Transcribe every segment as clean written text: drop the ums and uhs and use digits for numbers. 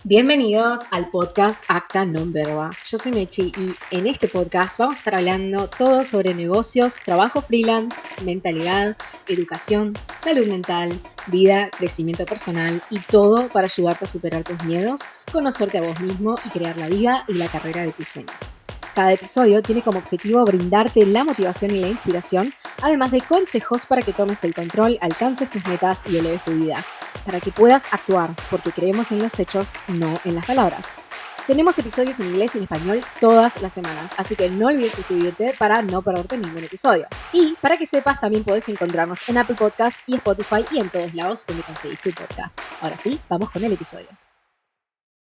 Bienvenidos al podcast Acta Non Verba. Yo soy Mechi y en este podcast vamos a estar hablando todo sobre negocios, trabajo freelance, mentalidad, educación, salud mental, vida, crecimiento personal y todo para ayudarte a superar tus miedos, conocerte a vos mismo y crear la vida y la carrera de tus sueños. Cada episodio tiene como objetivo brindarte la motivación y la inspiración, además de consejos para que tomes el control, alcances tus metas y eleves tu vida, para que puedas actuar, porque creemos en los hechos, no en las palabras. Tenemos episodios en inglés y en español todas las semanas, así que no olvides suscribirte para no perderte ningún episodio. Y para que sepas, también puedes encontrarnos en Apple Podcasts y Spotify y en todos lados donde conseguís tu podcast. Ahora sí, vamos con el episodio.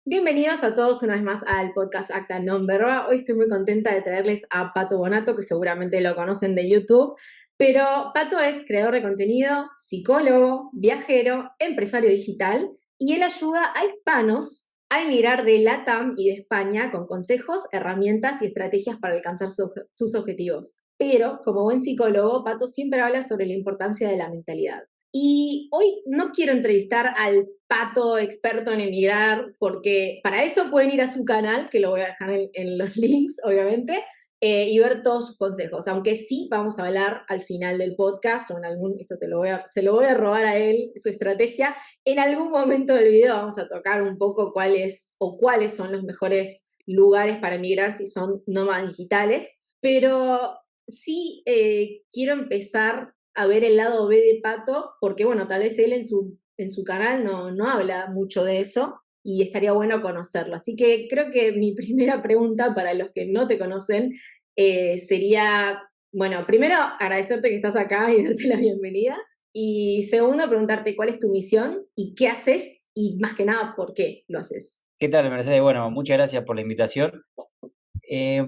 Bienvenidos a todos una vez más al podcast Acta Non Verba. Hoy estoy muy contenta de traerles a Pato Bonato, que seguramente lo conocen de YouTube, pero Pato es creador de contenido, psicólogo, viajero, empresario digital y él ayuda a hispanos a emigrar de LATAM y de España con consejos, herramientas y estrategias para alcanzar sus objetivos. Pero, como buen psicólogo, Pato siempre habla sobre la importancia de la mentalidad. Y hoy no quiero entrevistar al Pato experto en emigrar, porque para eso pueden ir a su canal, que lo voy a dejar en los links, obviamente, y ver todos sus consejos. Aunque sí vamos a hablar al final del podcast, o en algún, esto se lo voy a robar a él, su estrategia. En algún momento del video vamos a tocar un poco cuáles son los mejores lugares para emigrar si son nómadas digitales. Pero sí quiero empezar a ver el lado B de Pato, porque bueno, tal vez él en su canal no habla mucho de eso y estaría bueno conocerlo. Así que creo que mi primera pregunta para los que no te conocen sería, bueno, primero agradecerte que estás acá y darte la bienvenida. Y segundo, preguntarte cuál es tu misión y qué haces y más que nada, por qué lo haces. ¿Qué tal, Mercedes? Bueno, muchas gracias por la invitación.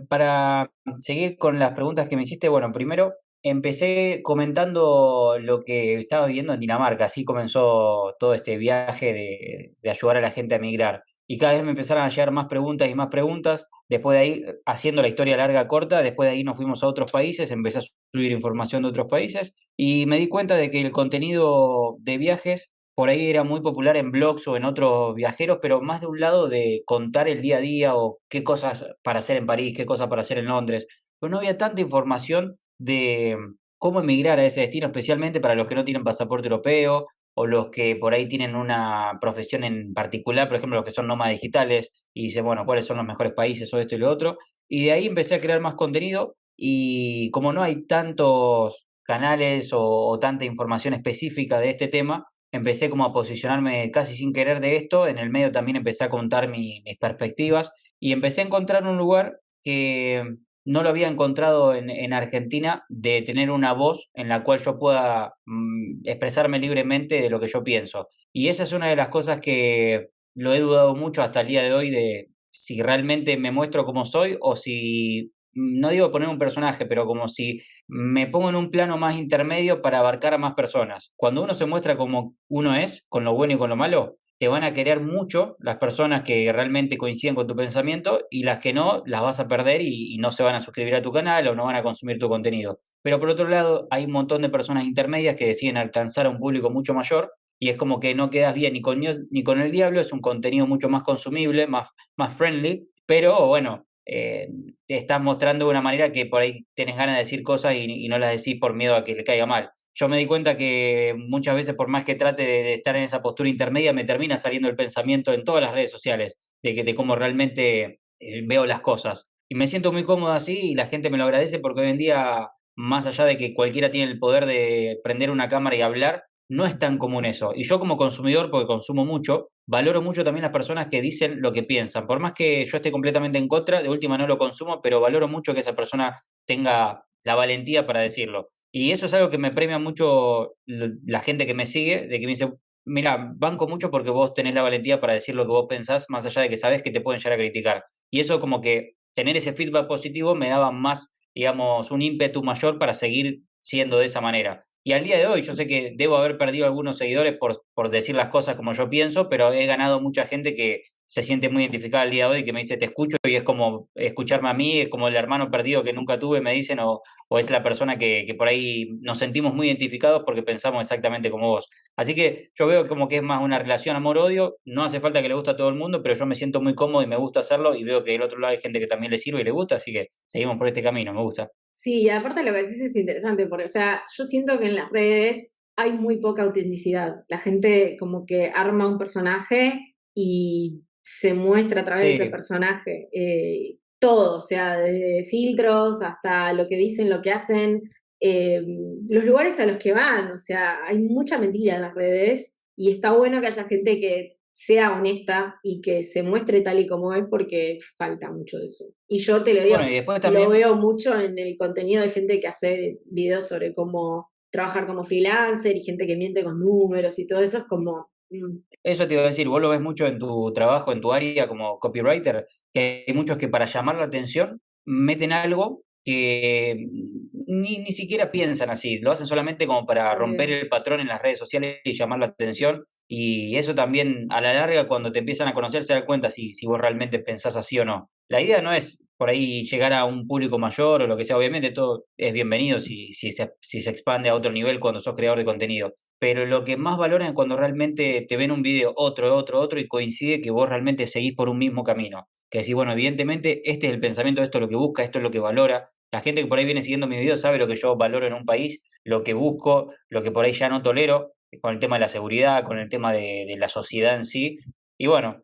Para seguir con las preguntas que me hiciste, bueno, primero empecé comentando lo que estaba viviendo en Dinamarca. Así comenzó todo este viaje de ayudar a la gente a migrar. Y cada vez me empezaron a llegar más preguntas y más preguntas. Después de ahí, haciendo la historia larga, corta, después de ahí nos fuimos a otros países, empecé a subir información de otros países y me di cuenta de que el contenido de viajes por ahí era muy popular en blogs o en otros viajeros, pero más de un lado de contar el día a día o qué cosas para hacer en París, qué cosas para hacer en Londres. Pero no había tanta información de cómo emigrar a ese destino, especialmente para los que no tienen pasaporte europeo o los que por ahí tienen una profesión en particular, por ejemplo, los que son nómadas digitales y dicen, bueno, ¿cuáles son los mejores países o esto y lo otro? Y de ahí empecé a crear más contenido y como no hay tantos canales o tanta información específica de este tema, empecé como a posicionarme casi sin querer de esto, en el medio también empecé a contar mis perspectivas y empecé a encontrar un lugar que no lo había encontrado en Argentina, de tener una voz en la cual yo pueda expresarme libremente de lo que yo pienso. Y esa es una de las cosas que lo he dudado mucho hasta el día de hoy, de si realmente me muestro como soy o si, no digo poner un personaje, pero como si me pongo en un plano más intermedio para abarcar a más personas. Cuando uno se muestra como uno es, con lo bueno y con lo malo, te van a querer mucho las personas que realmente coinciden con tu pensamiento y las que no, las vas a perder y no se van a suscribir a tu canal o no van a consumir tu contenido. Pero por otro lado, hay un montón de personas intermedias que deciden alcanzar a un público mucho mayor y es como que no quedas bien ni con el diablo, es un contenido mucho más consumible, más friendly, pero bueno, te estás mostrando de una manera que por ahí tenés ganas de decir cosas y no las decís por miedo a que le caiga mal. Yo me di cuenta que muchas veces, por más que trate de estar en esa postura intermedia, me termina saliendo el pensamiento en todas las redes sociales de cómo realmente veo las cosas. Y me siento muy cómodo así y la gente me lo agradece porque hoy en día, más allá de que cualquiera tiene el poder de prender una cámara y hablar, no es tan común eso. Y yo como consumidor, porque consumo mucho, valoro mucho también las personas que dicen lo que piensan. Por más que yo esté completamente en contra, de última no lo consumo, pero valoro mucho que esa persona tenga la valentía para decirlo. Y eso es algo que me premia mucho la gente que me sigue, de que me dice, mira, banco mucho porque vos tenés la valentía para decir lo que vos pensás, más allá de que sabés que te pueden llegar a criticar. Y eso como que tener ese feedback positivo me daba más, digamos, un ímpetu mayor para seguir siendo de esa manera. Y al día de hoy yo sé que debo haber perdido algunos seguidores por decir las cosas como yo pienso, pero he ganado mucha gente que se siente muy identificada al día de hoy, que me dice te escucho y es como escucharme a mí, es como el hermano perdido que nunca tuve, me dicen, o es la persona que por ahí nos sentimos muy identificados porque pensamos exactamente como vos. Así que yo veo como que es más una relación amor-odio, no hace falta que le guste a todo el mundo, pero yo me siento muy cómodo y me gusta hacerlo y veo que del otro lado hay gente que también le sirve y le gusta, así que seguimos por este camino, me gusta. Sí, y aparte lo que decís es interesante, porque, o sea, yo siento que en las redes hay muy poca autenticidad. La gente como que arma un personaje y se muestra a través de ese Sí, personaje. Todo, o sea, desde filtros hasta lo que dicen, lo que hacen, eh, los lugares a los que van, o sea, hay mucha mentira en las redes y está bueno que haya gente que sea honesta y que se muestre tal y como es porque falta mucho de eso. Y yo te lo digo, bueno, y después lo también, veo mucho en el contenido de gente que hace videos sobre cómo trabajar como freelancer y gente que miente con números y todo eso es como, eso te iba a decir, vos lo ves mucho en tu trabajo, en tu área como copywriter, que hay muchos que para llamar la atención meten algo que ni siquiera piensan así, lo hacen solamente como para romper obvio. el patrón en las redes sociales y llamar la atención. Y eso también a la larga, cuando te empiezan a conocer, se dan cuenta si vos realmente pensás así o no. La idea no es por ahí llegar a un público mayor o lo que sea, obviamente todo es bienvenido si se expande a otro nivel cuando sos creador de contenido, pero lo que más valoran es cuando realmente te ven un video, otro, y coincide que vos realmente seguís por un mismo camino. Que decís, bueno, evidentemente este es el pensamiento, esto es lo que busca, esto es lo que valora. La gente que por ahí viene siguiendo mis videos sabe lo que yo valoro en un país, lo que busco, lo que por ahí ya no tolero, con el tema de la seguridad, con el tema de la sociedad en sí. Y bueno,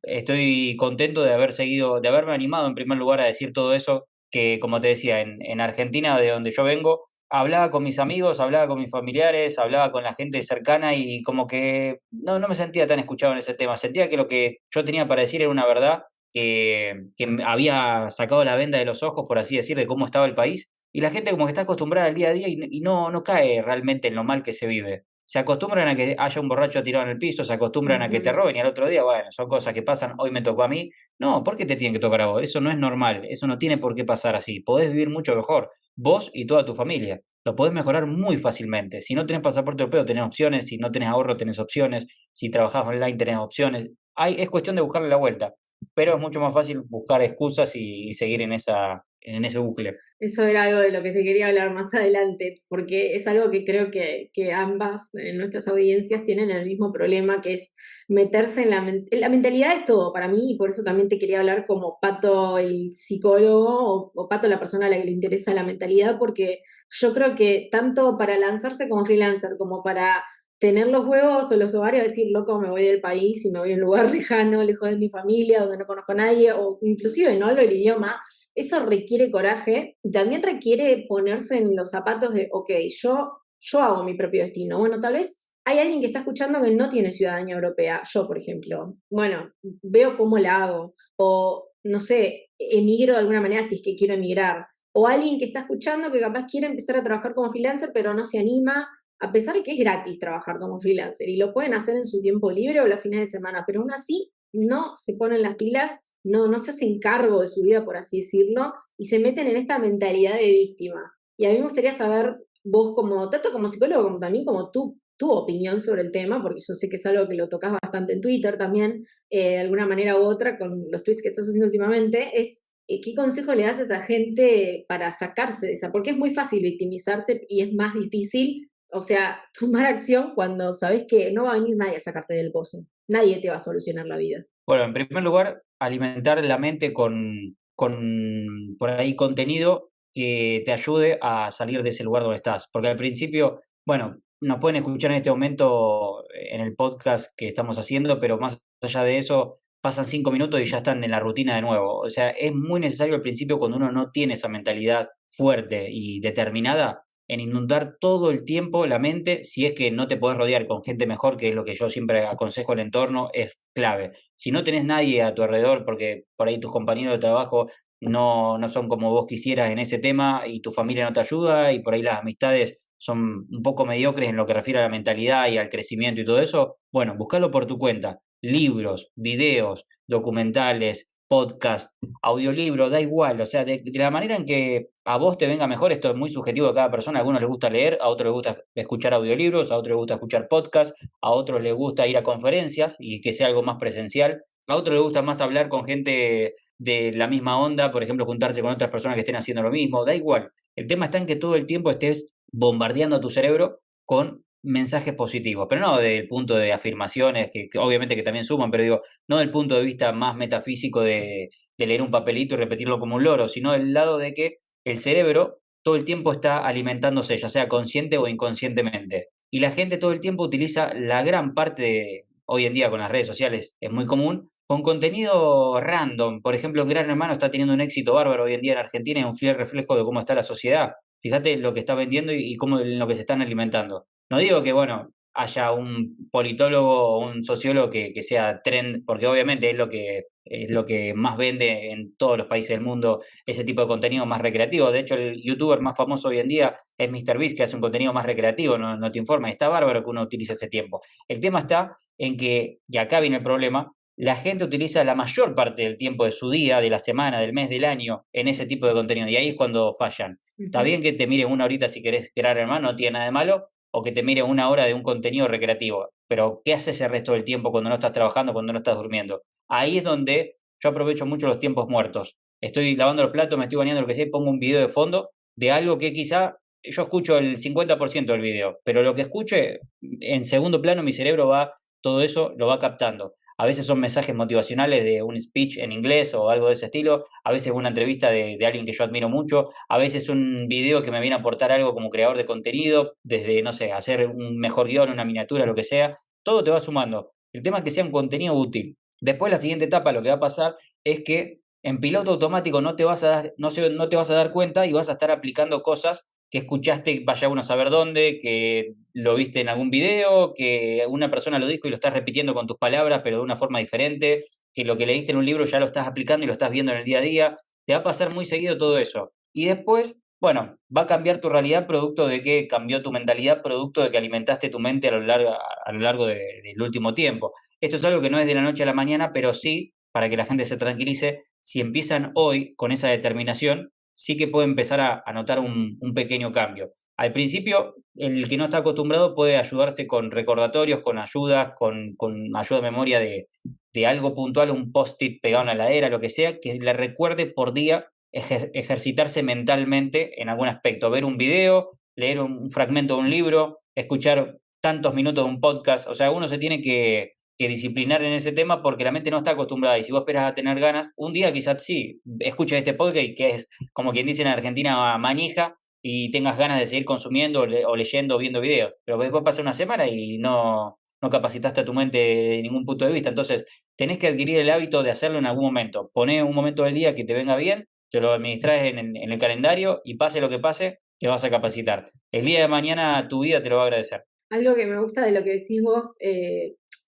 estoy contento de haber seguido, de haberme animado en primer lugar a decir todo eso, que como te decía, en Argentina, de donde yo vengo, hablaba con mis amigos, hablaba con mis familiares, hablaba con la gente cercana y como que no me sentía tan escuchado en ese tema. Sentía que lo que yo tenía para decir era una verdad que me había sacado la venda de los ojos, por así decir, de cómo estaba el país. Y la gente como que está acostumbrada al día a día y no cae realmente en lo mal que se vive. Se acostumbran a que haya un borracho tirado en el piso, se acostumbran a que te Ujú. roben y al otro día, bueno, son cosas que pasan, hoy me tocó a mí. No, ¿por qué te tienen que tocar a vos? Eso no es normal, eso no tiene por qué pasar así. Podés vivir mucho mejor, vos y toda tu familia. Lo podés mejorar muy fácilmente. Si no tenés pasaporte europeo, tenés opciones. Si no tenés ahorro, tenés opciones. Si trabajás online, tenés opciones. Es cuestión de buscarle la vuelta. Pero es mucho más fácil buscar excusas y seguir en ese bucle. Eso era algo de lo que te quería hablar más adelante, porque es algo que creo que ambas en nuestras audiencias tienen el mismo problema, que es meterse en la mentalidad es todo para mí, y por eso también te quería hablar como Pato el psicólogo o Pato la persona a la que le interesa la mentalidad, porque yo creo que tanto para lanzarse como freelancer, como para tener los huevos o los ovarios, decir, loco, me voy del país y me voy a un lugar lejano, lejos de mi familia, donde no conozco a nadie, o inclusive no hablo el idioma, eso requiere coraje y también requiere ponerse en los zapatos de, ok, yo hago mi propio destino. Bueno, tal vez hay alguien que está escuchando que no tiene ciudadanía europea, yo por ejemplo. Bueno, veo cómo la hago o no sé, emigro de alguna manera si es que quiero emigrar. O alguien que está escuchando que capaz quiere empezar a trabajar como freelancer pero no se anima, a pesar de que es gratis trabajar como freelancer y lo pueden hacer en su tiempo libre o los fines de semana, pero aún así no se ponen las pilas, no se hacen cargo de su vida, por así decirlo, y se meten en esta mentalidad de víctima. Y a mí me gustaría saber, vos como, tanto como psicólogo como también como tu opinión sobre el tema, porque yo sé que es algo que lo tocas bastante en Twitter también, de alguna manera u otra, con los tweets que estás haciendo últimamente, es qué consejo le das a esa gente para sacarse de esa, porque es muy fácil victimizarse y es más difícil, o sea, tomar acción cuando sabes que no va a venir nadie a sacarte del pozo, nadie te va a solucionar la vida. Bueno, en primer lugar, alimentar la mente con por ahí contenido que te ayude a salir de ese lugar donde estás. Porque al principio, bueno, nos pueden escuchar en este momento en el podcast que estamos haciendo, pero más allá de eso, pasan 5 minutos y ya están en la rutina de nuevo. O sea, es muy necesario al principio cuando uno no tiene esa mentalidad fuerte y determinada en inundar todo el tiempo la mente, si es que no te podés rodear con gente mejor, que es lo que yo siempre aconsejo al entorno, es clave. Si no tenés nadie a tu alrededor, porque por ahí tus compañeros de trabajo no son como vos quisieras en ese tema y tu familia no te ayuda y por ahí las amistades son un poco mediocres en lo que refiere a la mentalidad y al crecimiento y todo eso, bueno, buscalo por tu cuenta. Libros, videos, documentales, podcast, audiolibro, da igual, o sea, de la manera en que a vos te venga mejor, esto es muy subjetivo de cada persona, a algunos les gusta leer, a otros les gusta escuchar audiolibros, a otros les gusta escuchar podcast, a otros les gusta ir a conferencias y que sea algo más presencial. A otro le gusta más hablar con gente de la misma onda, por ejemplo, juntarse con otras personas que estén haciendo lo mismo, da igual. El tema está en que todo el tiempo estés bombardeando a tu cerebro con mensajes positivos, pero no desde el punto de afirmaciones, que obviamente que también suman, pero digo, no del punto de vista más metafísico de leer un papelito y repetirlo como un loro, sino del lado de que el cerebro todo el tiempo está alimentándose, ya sea consciente o inconscientemente. Y la gente todo el tiempo utiliza la gran parte hoy en día con las redes sociales, es muy común, con contenido random. Por ejemplo, Gran Hermano está teniendo un éxito bárbaro hoy en día en Argentina, es un fiel reflejo de cómo está la sociedad. Fíjate lo que está vendiendo y cómo en lo que se están alimentando. No digo que, bueno, haya un politólogo o un sociólogo que sea trend, porque obviamente es lo que más vende en todos los países del mundo, ese tipo de contenido más recreativo. De hecho, el youtuber más famoso hoy en día es MrBeast, que hace un contenido más recreativo, no te informa. Y está bárbaro que uno utilice ese tiempo. El tema está en que, y acá viene el problema, la gente utiliza la mayor parte del tiempo de su día, de la semana, del mes, del año, en ese tipo de contenido. Y ahí es cuando fallan. Está bien que te mires una horita si querés crear, hermano, no tiene nada de malo, o que te mires una hora de un contenido recreativo. Pero, ¿qué haces el resto del tiempo cuando no estás trabajando, cuando no estás durmiendo? Ahí es donde yo aprovecho mucho los tiempos muertos. Estoy lavando los platos, me estoy bañando, lo que sea, y pongo un video de fondo de algo que quizá yo escucho el 50% del video, pero lo que escuche, en segundo plano, mi cerebro va, todo eso lo va captando. A veces son mensajes motivacionales de un speech en inglés o algo de ese estilo, a veces una entrevista de alguien que yo admiro mucho, a veces un video que me viene a aportar algo como creador de contenido, desde, no sé, hacer un mejor guión, una miniatura, lo que sea, todo te va sumando. El tema es que sea un contenido útil. Después la siguiente etapa lo que va a pasar es que en piloto automático no te vas a dar, no te vas a dar cuenta y vas a estar aplicando cosas que escuchaste, vaya uno a saber dónde, que lo viste en algún video, que una persona lo dijo y lo estás repitiendo con tus palabras, pero de una forma diferente, que lo que leíste en un libro ya lo estás aplicando y lo estás viendo en el día a día. Te va a pasar muy seguido todo eso. Y después, bueno, va a cambiar tu realidad producto de que cambió tu mentalidad, producto de que alimentaste tu mente a lo largo del último tiempo. Esto es algo que no es de la noche a la mañana, pero sí, para que la gente se tranquilice, si empiezan hoy con esa determinación, sí que puede empezar a notar un pequeño cambio. Al principio, el que no está acostumbrado puede ayudarse con recordatorios, con ayudas, con ayuda de memoria de algo puntual, un post-it pegado en la heladera, lo que sea, que le recuerde por día ejercitarse mentalmente en algún aspecto, ver un video, leer un fragmento de un libro, escuchar tantos minutos de un podcast, o sea, uno se tiene que disciplinar en ese tema porque la mente no está acostumbrada y si vos esperas a tener ganas, un día quizás sí, escuches este podcast que es como quien dice en Argentina manija y tengas ganas de seguir consumiendo o leyendo o viendo videos, pero después pasa una semana y no capacitaste a tu mente de ningún punto de vista, entonces tenés que adquirir el hábito de hacerlo en algún momento, poné un momento del día que te venga bien, te lo administrás en el calendario y pase lo que pase, te vas a capacitar. El día de mañana tu vida te lo va a agradecer. Algo que me gusta de lo que decís vos,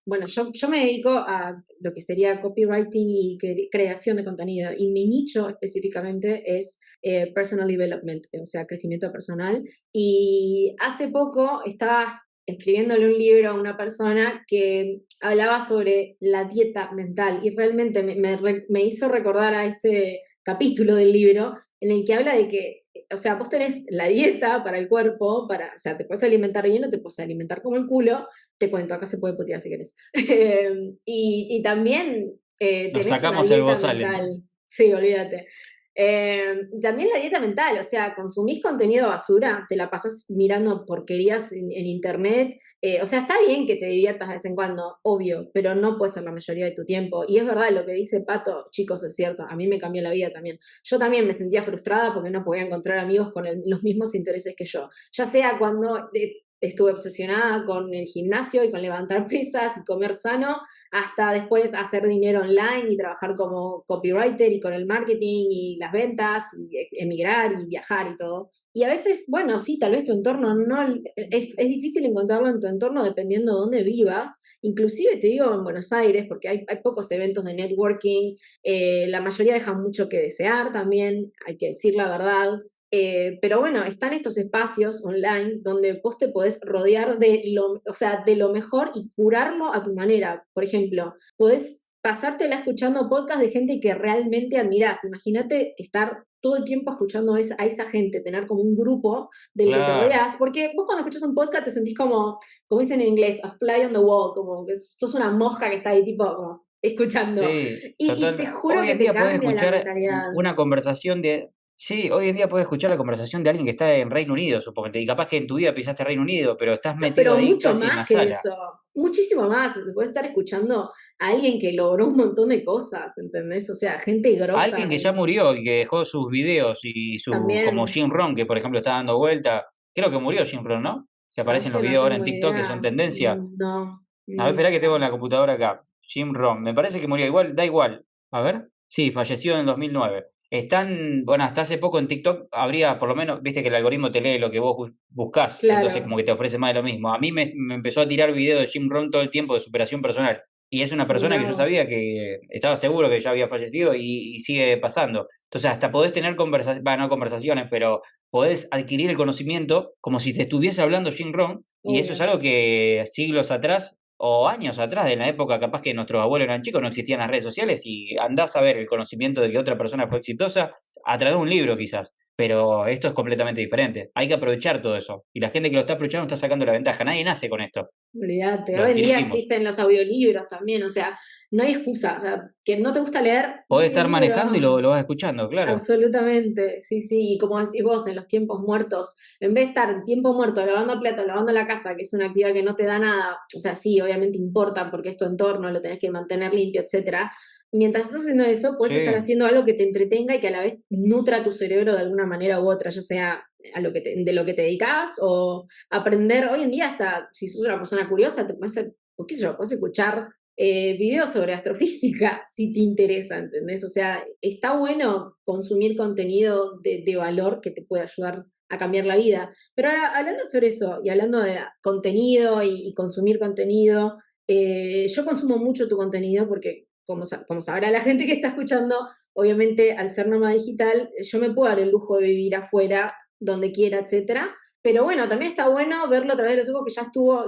bueno, yo me dedico a lo que sería copywriting y creación de contenido, y mi nicho específicamente es personal development, o sea, crecimiento personal. Y hace poco estaba escribiéndole un libro a una persona que hablaba sobre la dieta mental y realmente me hizo recordar a este capítulo del libro en el que habla de que, o sea, vos tenés la dieta para el cuerpo, o sea, te puedes alimentar bien o te puedes alimentar como el culo. Te cuento, acá se puede putear si querés. Y también Nos tenés una sacamos el dieta bozal mental. entonces. Sí, olvídate. También la dieta mental, o sea, consumís contenido basura, te la pasas mirando porquerías en internet. O sea, está bien que te diviertas de vez en cuando, obvio, pero no puede ser la mayoría de tu tiempo. Y es verdad, lo que dice Pato, chicos, es cierto, a mí me cambió la vida también. Yo también me sentía frustrada porque no podía encontrar amigos con los mismos intereses que yo. Ya sea cuando estuve obsesionada con el gimnasio y con levantar pesas y comer sano, hasta después hacer dinero online y trabajar como copywriter y con el marketing y las ventas y emigrar y viajar y todo. Y a veces, bueno, sí, tal vez tu entorno no, es difícil encontrarlo en tu entorno dependiendo de dónde vivas. Inclusive te digo en Buenos Aires, porque hay pocos eventos de networking, la mayoría dejan mucho que desear también, hay que decir la verdad. Pero bueno, están estos espacios online donde vos te podés rodear o sea, de lo mejor y curarlo a tu manera. Por ejemplo, podés pasártela escuchando podcast de gente que realmente admirás. Imagínate estar todo el tiempo escuchando a esa gente, tener como un grupo del que te Claro. rodeas, porque vos cuando escuchas un podcast te sentís como dicen en inglés, a fly on the wall, como que sos una mosca que está ahí tipo como escuchando. Sí, Y te total. juro Hoy que en te día podés cambia la escuchar mentalidad. una conversación de... Sí, hoy en día podés escuchar la conversación de alguien que está en Reino Unido, suponete, y capaz que en tu vida pisaste Reino Unido, pero estás No, metido pero ahí mucho casi en más la que sala. eso, muchísimo más. Te puedes estar escuchando a alguien que logró un montón de cosas, ¿entendés? O sea, gente grosa Alguien que ya murió y que dejó sus videos y su... como también. Jim Rohn, que por ejemplo está dando vuelta. Creo que murió Jim Rohn, ¿no? Que Sabes aparecen los que no videos ahora en tengo TikTok que son idea. tendencia. No, A ver, ni espera que tengo idea. en la computadora acá. Jim Rohn. Me parece que murió igual, da igual. A ver. Sí, falleció en el 2009. Están, bueno, hasta hace poco en TikTok habría, por lo menos, viste que el algoritmo te lee lo que vos buscás, entonces como Claro. que te ofrece más de lo mismo. A mí me empezó a tirar videos de Jim Rohn todo el tiempo de superación personal. Y es una persona Mirá que yo vos. sabía que estaba seguro que ya había fallecido y sigue pasando. Entonces hasta podés tener conversaciones, bueno, no conversaciones, pero podés adquirir el conocimiento como si te estuviese hablando Jim Rohn, y eso es Obvio. algo que siglos atrás o años atrás, de la época capaz que nuestros abuelos eran chicos, no existían las redes sociales y andás a ver el conocimiento de que otra persona fue exitosa a través de un libro quizás. Pero esto es completamente diferente. Hay que aprovechar todo eso. Y la gente que lo está aprovechando está sacando la ventaja. Nadie nace con esto. Olvídate. Lo Hoy en día adquirimos. existen los audiolibros también, o sea, no hay excusa. O sea, que no te gusta leer un Podés estar manejando y libro. lo vas escuchando, claro. Absolutamente, sí, sí, y como decís vos, en los tiempos muertos, en vez de estar en tiempo muerto lavando platos, lavando la casa, que es una actividad que no te da nada, o sea, sí, obviamente importa porque es tu entorno, lo tenés que mantener limpio, etcétera. Mientras estás haciendo eso, puedes estar Sí. haciendo algo que te entretenga y que a la vez nutra tu cerebro de alguna manera u otra, ya sea a lo que de lo que te dedicas o aprender. Hoy en día, hasta si sos una persona curiosa, te puedes, o qué sé yo, puedes escuchar videos sobre astrofísica, si te interesa, ¿entendés? O sea, está bueno consumir contenido de valor que te puede ayudar a cambiar la vida. Pero ahora, hablando sobre eso y hablando de contenido y consumir contenido, yo consumo mucho tu contenido porque, como sabrá la gente que está escuchando, obviamente al ser nómada digital, yo me puedo dar el lujo de vivir afuera, donde quiera, etcétera. Pero bueno, también está bueno verlo a través de los ojos que ya estuvo,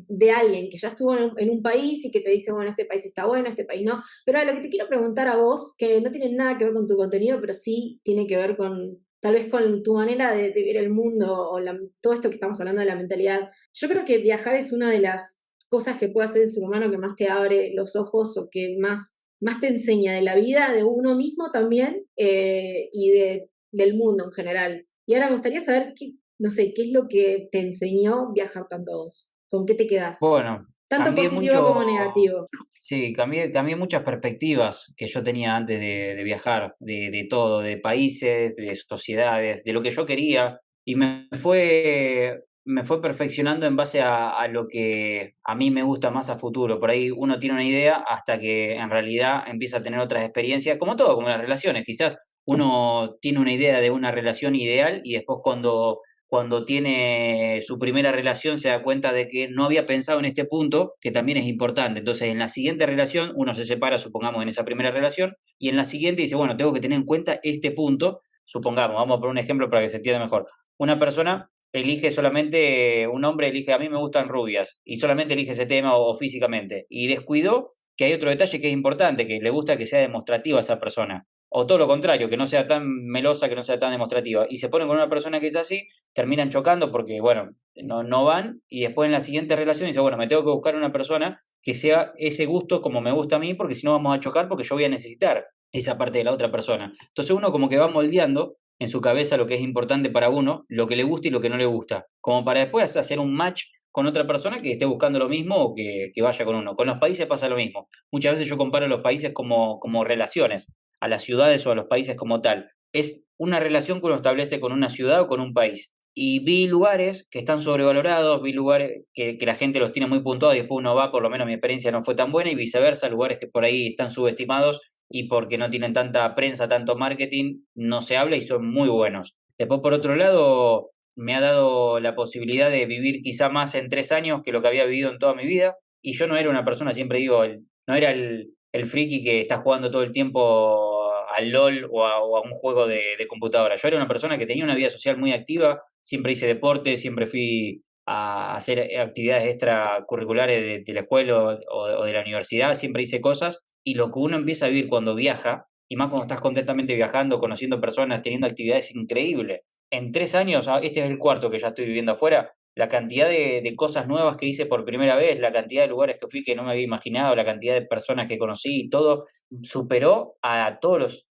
de alguien que ya estuvo en un país y que te dice, bueno, este país está bueno, este país no. Pero ahora lo que te quiero preguntar a vos, que no tiene nada que ver con tu contenido, pero sí tiene que ver con, tal vez con tu manera de ver el mundo o todo esto que estamos hablando de la mentalidad. Yo creo que viajar es una de las cosas que puede hacer el ser humano que más te abre los ojos o que más te enseña de la vida, de uno mismo también y del mundo en general. Y ahora me gustaría saber no sé, ¿qué es lo que te enseñó viajar tanto a vos? ¿Con qué te quedás? Bueno, Tanto cambié positivo mucho. como negativo. Sí, cambié muchas perspectivas que yo tenía antes de viajar, de todo, de países, de sociedades, de lo que yo quería, y me fue perfeccionando en base a lo que a mí me gusta más a futuro. Por ahí uno tiene una idea hasta que en realidad empieza a tener otras experiencias, como todo, como las relaciones. Quizás uno tiene una idea de una relación ideal y después cuando tiene su primera relación se da cuenta de que no había pensado en este punto, que también es importante. Entonces, en la siguiente relación, uno se separa, supongamos, en esa primera relación, y en la siguiente dice, bueno, tengo que tener en cuenta este punto, supongamos, vamos a poner un ejemplo para que se entienda mejor. Una persona elige solamente, un hombre elige, a mí me gustan rubias, y solamente elige ese tema o físicamente, y descuidó que hay otro detalle que es importante, que le gusta que sea demostrativa esa persona. O todo lo contrario, que no sea tan melosa, que no sea tan demostrativa. Y se ponen con una persona que es así, terminan chocando porque, bueno, no van y después en la siguiente relación dice, bueno, me tengo que buscar una persona que sea ese gusto como me gusta a mí porque si no vamos a chocar porque yo voy a necesitar esa parte de la otra persona. Entonces uno como que va moldeando en su cabeza lo que es importante para uno, lo que le gusta y lo que no le gusta, como para después hacer un match con otra persona que esté buscando lo mismo o que vaya con uno. Con los países pasa lo mismo. Muchas veces yo comparo los países como relaciones, a las ciudades o a los países como tal. Es una relación que uno establece con una ciudad o con un país. Y vi lugares que están sobrevalorados, vi lugares que la gente los tiene muy puntuados y después uno va, por lo menos mi experiencia no fue tan buena, y viceversa, lugares que por ahí están subestimados y porque no tienen tanta prensa, tanto marketing, no se habla y son muy buenos. Después, por otro lado, me ha dado la posibilidad de vivir quizá más en 3 años que lo que había vivido en toda mi vida. Y yo no era una persona, siempre digo, no era el friki que está jugando todo el tiempo al LOL o a un juego de computadora. Yo era una persona que tenía una vida social muy activa, siempre hice deporte, siempre fui a hacer actividades extracurriculares de la escuela o de la universidad, siempre hice cosas, y lo que uno empieza a vivir cuando viaja, y más cuando estás constantemente viajando, conociendo personas, teniendo actividades increíbles. En 3 años, este es el cuarto que ya estoy viviendo afuera, la cantidad de cosas nuevas que hice por primera vez, la cantidad de lugares que fui que no me había imaginado, la cantidad de personas que conocí, todo superó a todos los,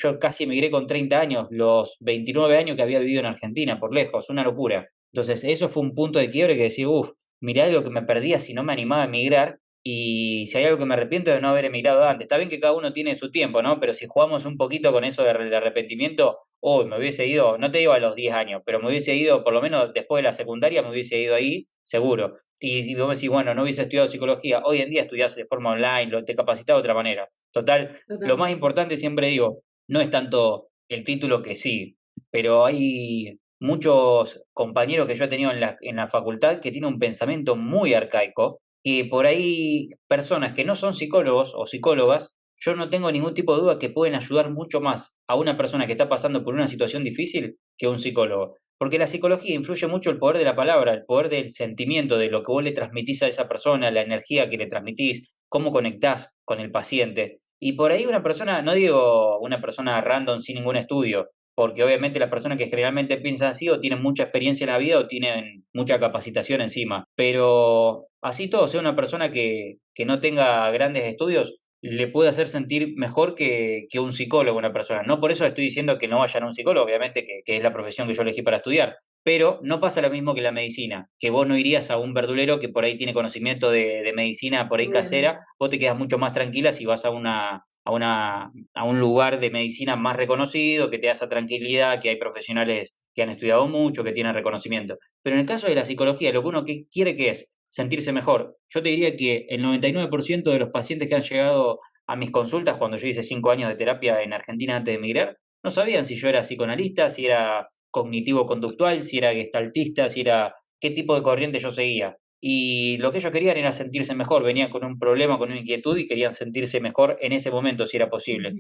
yo casi emigré con 30 años, los 29 años que había vivido en Argentina, por lejos, una locura. Entonces, eso fue un punto de quiebre que decía, uff, mirá lo que me perdía si no me animaba a emigrar. Y si hay algo que me arrepiento de no haber emigrado antes, está bien que cada uno tiene su tiempo, ¿no? Pero si jugamos un poquito con eso del arrepentimiento, hoy me hubiese ido, no te digo a los 10 años, pero me hubiese ido, por lo menos después de la secundaria, me hubiese ido ahí, seguro. Y si vos me decís, bueno, no hubiese estudiado psicología, hoy en día estudiás de forma online, te capacitás de otra manera. Total, lo más importante, siempre digo, no es tanto el título que sí, pero hay muchos compañeros que yo he tenido en la facultad que tienen un pensamiento muy arcaico y por ahí personas que no son psicólogos o psicólogas, yo no tengo ningún tipo de duda que pueden ayudar mucho más a una persona que está pasando por una situación difícil que un psicólogo. Porque la psicología influye mucho el poder de la palabra, el poder del sentimiento, de lo que vos le transmitís a esa persona, la energía que le transmitís, cómo conectás con el paciente. Y por ahí una persona, no digo una persona random sin ningún estudio, porque obviamente las personas que generalmente piensan así o tienen mucha experiencia en la vida o tienen mucha capacitación encima, pero así todo, sea una persona que no tenga grandes estudios, le puede hacer sentir mejor que un psicólogo una persona. No por eso estoy diciendo que no vayan a un psicólogo, obviamente que es la profesión que yo elegí para estudiar, pero no pasa lo mismo que la medicina, que vos no irías a un verdulero que por ahí tiene conocimiento de medicina por ahí casera, vos te quedas mucho más tranquila si vas a un lugar de medicina más reconocido, que te da esa tranquilidad, que hay profesionales que han estudiado mucho, que tienen reconocimiento. Pero en el caso de la psicología, lo que uno quiere que es sentirse mejor. Yo te diría que el 99% de los pacientes que han llegado a mis consultas, cuando yo hice 5 años de terapia en Argentina antes de emigrar, no sabían si yo era psicoanalista, si era cognitivo-conductual, si era gestaltista, si era qué tipo de corriente yo seguía. Y lo que ellos querían era sentirse mejor, venían con un problema, con una inquietud y querían sentirse mejor en ese momento, si era posible.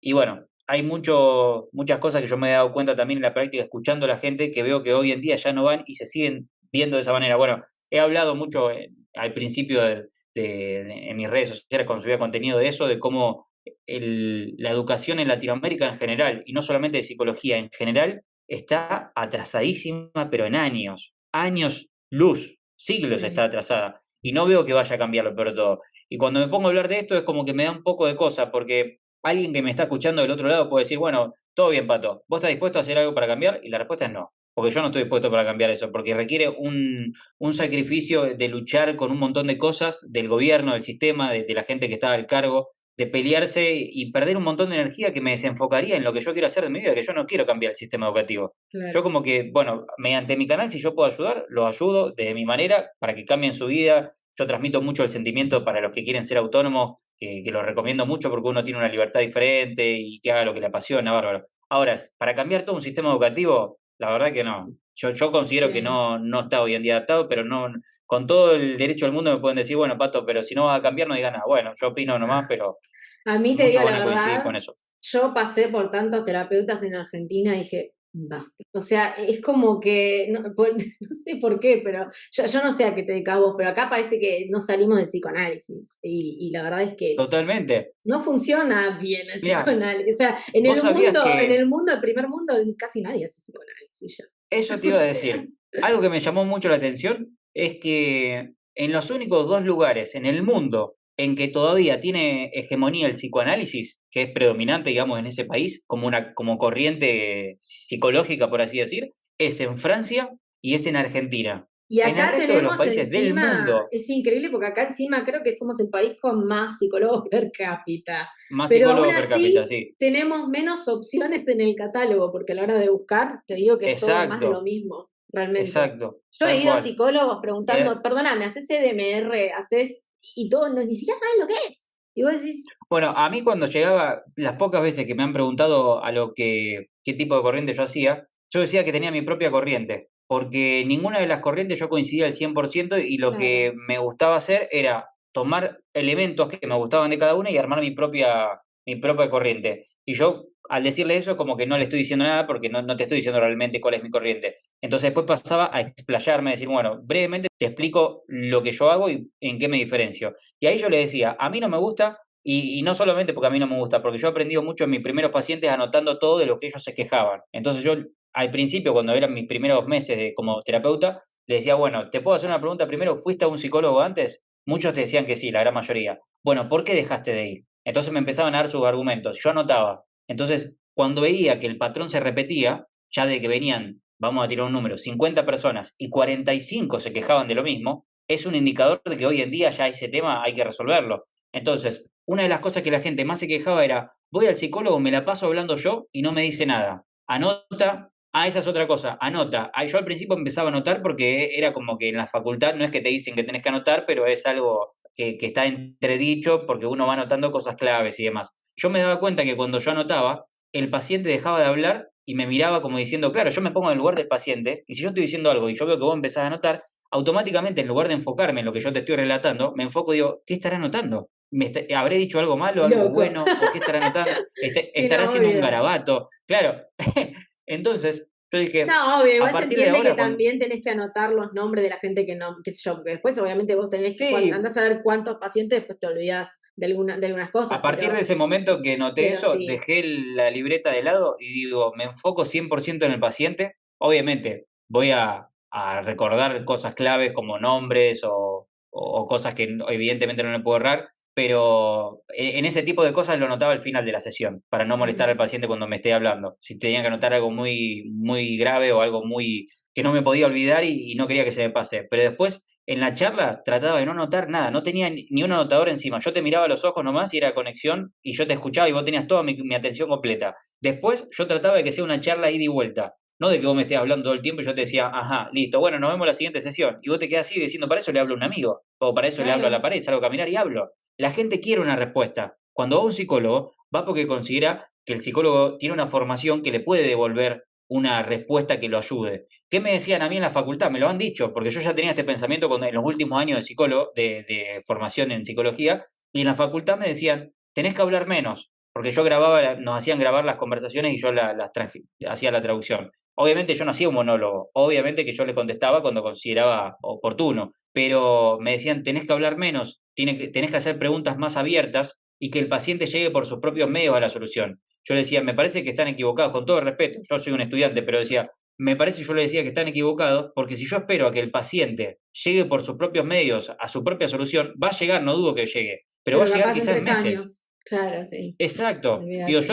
Y bueno, hay muchas cosas que yo me he dado cuenta también en la práctica, escuchando a la gente, que veo que hoy en día ya no van y se siguen viendo de esa manera. Bueno, he hablado mucho al principio en mis redes sociales cuando subía contenido de eso, de cómo la educación en Latinoamérica en general, y no solamente de psicología en general, está atrasadísima, pero en años luz, siglos está atrasada. Y no veo que vaya a cambiar lo peor de todo. Y cuando me pongo a hablar de esto es como que me da un poco de cosa, porque alguien que me está escuchando del otro lado puede decir, bueno, todo bien, Pato, ¿vos estás dispuesto a hacer algo para cambiar? Y la respuesta es no. Porque yo no estoy dispuesto para cambiar eso, porque requiere un sacrificio de luchar con un montón de cosas del gobierno, del sistema, de la gente que está al cargo, de pelearse y perder un montón de energía que me desenfocaría en lo que yo quiero hacer de mi vida, que yo no quiero cambiar el sistema educativo. Yo como que, bueno, mediante mi canal, si yo puedo ayudar, los ayudo de mi manera para que cambien su vida. Yo transmito mucho el sentimiento para los que quieren ser autónomos, que lo recomiendo mucho porque uno tiene una libertad diferente y que haga lo que le apasiona, bárbaro. Ahora, para cambiar todo un sistema educativo, la verdad que no. Yo considero que no está hoy en día adaptado, pero no, con todo el derecho del mundo me pueden decir, bueno, Pato, pero si no vas a cambiar, no digas nada. Bueno, yo opino nomás, pero A mí te muchos digo van la a coincidir verdad, con eso. yo pasé por tantos terapeutas en Argentina y dije, basta. O sea, es como que, no, no sé por qué, pero yo no sé a qué te dedicas vos, pero acá parece que no salimos del psicoanálisis. Y la verdad es que Totalmente. no funciona bien el Mira, psicoanálisis. O sea, vos sabías en que el mundo, el primer mundo, casi nadie hace psicoanálisis ya. eso te O iba a sea, decir. Algo que me llamó mucho la atención es que en los únicos dos lugares en el mundo en que todavía tiene hegemonía el psicoanálisis, que es predominante, digamos, en ese país, como corriente psicológica, por así decir, es en Francia y es en Argentina. y En el acá resto de los tenemos países del encima, mundo, es increíble porque acá encima creo que somos el país con más psicólogos per cápita, más pero aún psicólogos per cápita, así sí. tenemos menos opciones en el catálogo, porque a la hora de buscar, te digo que es todo más de lo Exacto, mismo, realmente. exacto, Yo he tal ido a cual. psicólogos preguntando, perdóname, ¿haces EDMR? ¿Haces? Y todos ni siquiera saben lo que es. Y vos decís, Bueno, a mí cuando llegaba, las pocas veces que me han preguntado qué tipo de corriente yo hacía, yo decía que tenía mi propia corriente, porque ninguna de las corrientes yo coincidía al 100% y lo que claro. me gustaba hacer era tomar elementos que me gustaban de cada una y armar mi propia corriente. Y yo, al decirle eso, como que no le estoy diciendo nada porque no te estoy diciendo realmente cuál es mi corriente. Entonces después pasaba a explayarme, a decir, bueno, brevemente te explico lo que yo hago y en qué me diferencio. Y ahí yo le decía, a mí no me gusta, y no solamente porque a mí no me gusta, porque yo he aprendido mucho en mis primeros pacientes anotando todo de lo que ellos se quejaban. Entonces yo, al principio, cuando eran mis primeros meses como terapeuta, le decía, bueno, ¿te puedo hacer una pregunta primero? ¿Fuiste a un psicólogo antes? Muchos te decían que sí, la gran mayoría. Bueno, ¿por qué dejaste de ir? Entonces me empezaban a dar sus argumentos. Yo anotaba. Entonces, cuando veía que el patrón se repetía, ya de que venían, vamos a tirar un número, 50 personas y 45 se quejaban de lo mismo, es un indicador de que hoy en día ya ese tema hay que resolverlo. Entonces, una de las cosas que la gente más se quejaba era, voy al psicólogo, me la paso hablando yo y no me dice nada. Anota, esa es otra cosa, anota. Yo al principio empezaba a anotar porque era como que en la facultad no es que te dicen que tenés que anotar, pero es algo que está entredicho porque uno va anotando cosas claves y demás. Yo me daba cuenta que cuando yo anotaba, el paciente dejaba de hablar y me miraba como diciendo, claro, yo me pongo en el lugar del paciente y si yo estoy diciendo algo y yo veo que vos empezás a anotar, automáticamente en lugar de enfocarme en lo que yo te estoy relatando, me enfoco y digo, ¿qué estará anotando? ¿Habré dicho algo malo, algo Loco. bueno? ¿Por qué estará anotando? Sí, ¿Estará no, haciendo un obvio. garabato? Claro. Entonces, yo dije, No, obvio, a igual se partir de entiende que ahora, cuando... también tenés que anotar los nombres de la gente que no, qué sé yo, porque después obviamente vos tenés, cuando Sí, andás a ver cuántos pacientes, después te olvidás de algunas cosas, a partir de ese momento que noté pero eso, sí. dejé la libreta de lado y digo, me enfoco 100% en el paciente. Obviamente, voy a recordar cosas claves como nombres o cosas que evidentemente no le puedo errar, pero en ese tipo de cosas lo notaba al final de la sesión, para no molestar al Ujú. paciente cuando me esté hablando. Si tenía que anotar algo muy, muy grave o algo muy que no me podía olvidar y no quería que se me pase. Pero después, en la charla, trataba de no notar nada, no tenía ni un anotador encima. Yo te miraba a los ojos nomás y era conexión y yo te escuchaba y vos tenías toda mi atención completa. Después, yo trataba de que sea una charla ida y vuelta. No de que vos me estés hablando todo el tiempo y yo te decía, ajá, listo, bueno, nos vemos la siguiente sesión. Y vos te quedás así diciendo, para eso le hablo a un amigo, o para eso le hablo a la Claro. pared, salgo a caminar y hablo. La gente quiere una respuesta. Cuando va a un psicólogo, va porque considera que el psicólogo tiene una formación que le puede devolver una respuesta que lo ayude. ¿Qué me decían a mí en la facultad? Me lo han dicho, porque yo ya tenía este pensamiento en los últimos años de psicólogo, de formación en psicología, y en la facultad me decían, tenés que hablar menos, porque yo grababa, nos hacían grabar las conversaciones y yo hacía la traducción. Obviamente yo no hacía un monólogo, obviamente que yo le contestaba cuando consideraba oportuno, pero me decían, tenés que hablar menos, tenés que hacer preguntas más abiertas y que el paciente llegue por sus propios medios a la solución. Yo le decía, me parece que están equivocados, con todo el respeto, yo soy un estudiante, pero decía, me parece, yo le decía que están equivocados, porque si yo espero a que el paciente llegue por sus propios medios a su propia solución, va a llegar, no dudo que llegue, pero va a Pero llegar capaz en quizás en 3 años. meses. Claro, sí. Exacto. Digo, Olvídate.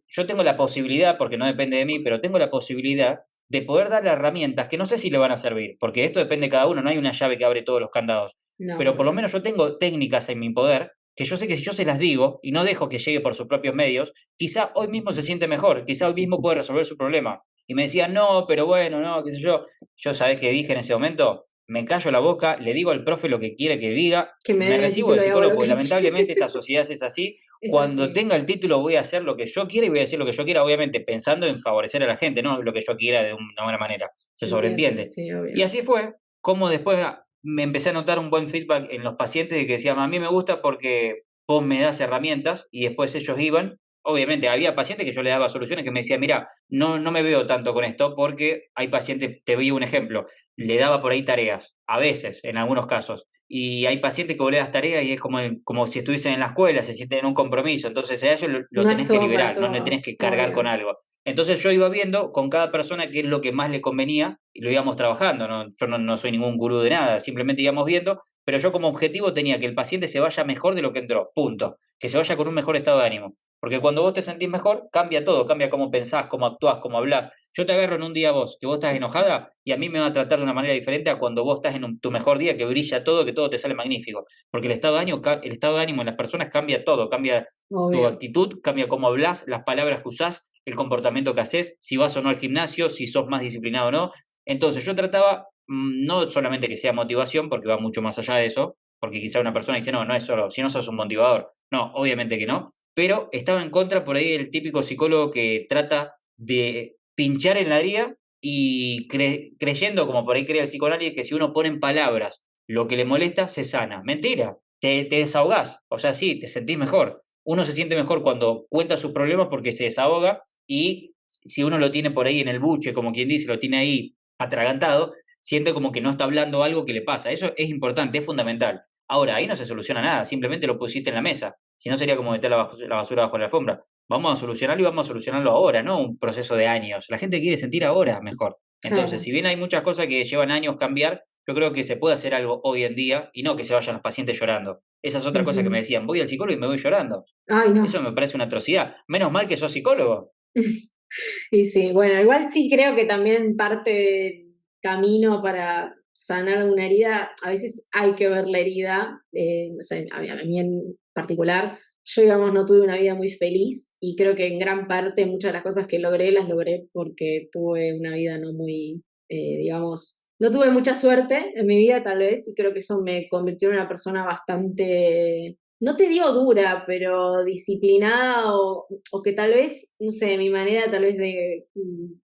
yo tengo la posibilidad, porque no depende de mí, pero tengo la posibilidad de poder darle herramientas que no sé si le van a servir, porque esto depende de cada uno, no hay una llave que abre todos los candados, No, pero por lo obvio. menos yo tengo técnicas en mi poder que yo sé que si yo se las digo y no dejo que llegue por sus propios medios, quizá hoy mismo se siente mejor, quizá hoy mismo puede resolver su problema. Y me decían, no, pero bueno, no, qué sé yo. Yo, ¿sabés qué dije en ese momento? Me callo la boca, le digo al profe lo que quiere que diga, Que me me den el recibo de título y hago psicólogo, lo porque que quiera. lamentablemente esta sociedad es así. Es Cuando así. tenga el título voy a hacer lo que yo quiera y voy a decir lo que yo quiera, obviamente pensando en favorecer a la gente, no lo que yo quiera de una buena manera. Se Se entiende, sobreentiende. sí, Y obvio. así fue como después me empecé a notar un buen feedback en los pacientes de que decían, a mí me gusta porque vos me das herramientas y después ellos iban. Obviamente, había pacientes que yo le daba soluciones que me decían, mira, no me veo tanto con esto porque hay pacientes, te doy un ejemplo, le daba por ahí tareas, a veces, en algunos casos, y hay pacientes que vos le das tareas y es como si estuviesen en la escuela, se sienten en un compromiso, entonces a ellos lo No es tenés que todo para liberar, no tenés todos, que cargar con obvio. algo. Entonces yo iba viendo con cada persona qué es lo que más le convenía y lo íbamos trabajando, ¿no? Yo no soy ningún gurú de nada, simplemente íbamos viendo, pero yo como objetivo tenía que el paciente se vaya mejor de lo que entró, punto, que se vaya con un mejor estado de ánimo. Porque cuando vos te sentís mejor, cambia todo, cambia cómo pensás, cómo actuás, cómo hablás. Yo te agarro en un día vos, que vos estás enojada, y a mí me va a tratar de una manera diferente a cuando vos estás en tu mejor día, que brilla todo, que todo te sale magnífico. Porque el estado de ánimo en las personas cambia todo, cambia tu Obvio. actitud, cambia cómo hablas, las palabras que usás, el comportamiento que haces, si vas o no al gimnasio, si sos más disciplinado o no. Entonces yo trataba no solamente que sea motivación, porque va mucho más allá de eso, porque quizá una persona dice, no, no es solo, si no sos un motivador. No, obviamente que no, pero estaba en contra por ahí el típico psicólogo que trata de pinchar en la herida y creyendo, como por ahí cree el psicoanálisis, que si uno pone en palabras lo que le molesta, se sana. Mentira, te desahogás, o sea, sí, te sentís mejor. Uno se siente mejor cuando cuenta sus problemas porque se desahoga y si uno lo tiene por ahí en el buche, como quien dice, lo tiene ahí atragantado, siente como que no está hablando algo que le pasa. Eso es importante, es fundamental. Ahora, ahí no se soluciona nada, simplemente lo pusiste en la mesa. Si no, sería como meter la basura bajo la alfombra. Vamos a solucionarlo y vamos a solucionarlo ahora, no un proceso de años. La gente quiere sentir ahora mejor. Entonces, Claro. si bien hay muchas cosas que llevan años cambiar, yo creo que se puede hacer algo hoy en día y no que se vayan los pacientes llorando. Esa es otra cosa que me Ujú. decían, voy al psicólogo y me voy llorando. Ay, no. Eso me parece una atrocidad. Menos mal que sos psicólogo. Y sí, bueno, igual sí creo que también parte del camino para sanar una herida, a veces hay que ver la herida, no sé, a mí en particular, yo digamos no tuve una vida muy feliz y creo que en gran parte muchas de las cosas que logré las logré porque tuve una vida no muy, digamos, no tuve mucha suerte en mi vida tal vez y creo que eso me convirtió en una persona bastante, no te digo dura, pero disciplinada o que tal vez, no sé, mi manera tal vez de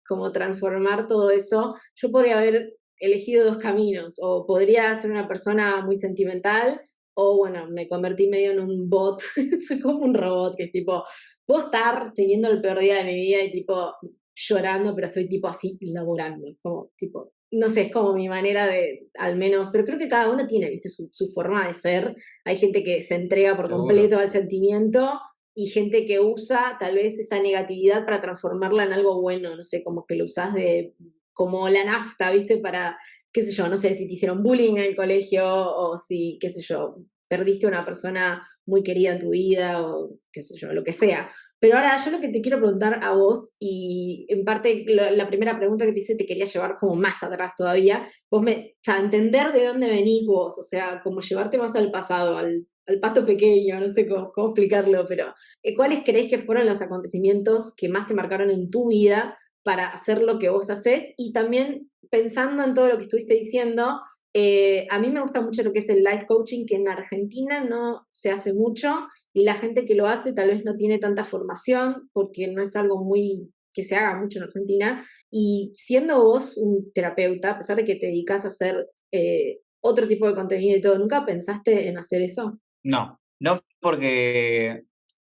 como transformar todo eso, yo podría haber elegido dos caminos, o podría ser una persona muy sentimental, o bueno, me convertí medio en un bot, soy como un robot que es tipo, puedo estar teniendo el peor día de mi vida y tipo llorando, pero estoy tipo así laborando, como tipo, no sé, es como mi manera de, al menos, pero creo que cada uno tiene, viste, su forma de ser. Hay gente que se entrega por Seguro. completo al sentimiento y gente que usa tal vez esa negatividad para transformarla en algo bueno, no sé, como que lo usás de, como la nafta, ¿viste? Para, qué sé yo, no sé si te hicieron bullying en el colegio o si, qué sé yo, perdiste una persona muy querida en tu vida o qué sé yo, lo que sea. Pero ahora yo lo que te quiero preguntar a vos, y en parte la primera pregunta que te hice te quería llevar como más atrás todavía, o sea, entender de dónde venís vos, o sea, como llevarte más al pasado, al pasto pequeño, no sé cómo explicarlo, pero ¿cuáles creés que fueron los acontecimientos que más te marcaron en tu vida para hacer lo que vos haces? Y también pensando en todo lo que estuviste diciendo, a mí me gusta mucho lo que es el life coaching, que en Argentina no se hace mucho y la gente que lo hace tal vez no tiene tanta formación porque no es algo muy que se haga mucho en Argentina. Y siendo vos un terapeuta, a pesar de que te dedicas a hacer otro tipo de contenido y todo, ¿nunca pensaste en hacer eso? No, no porque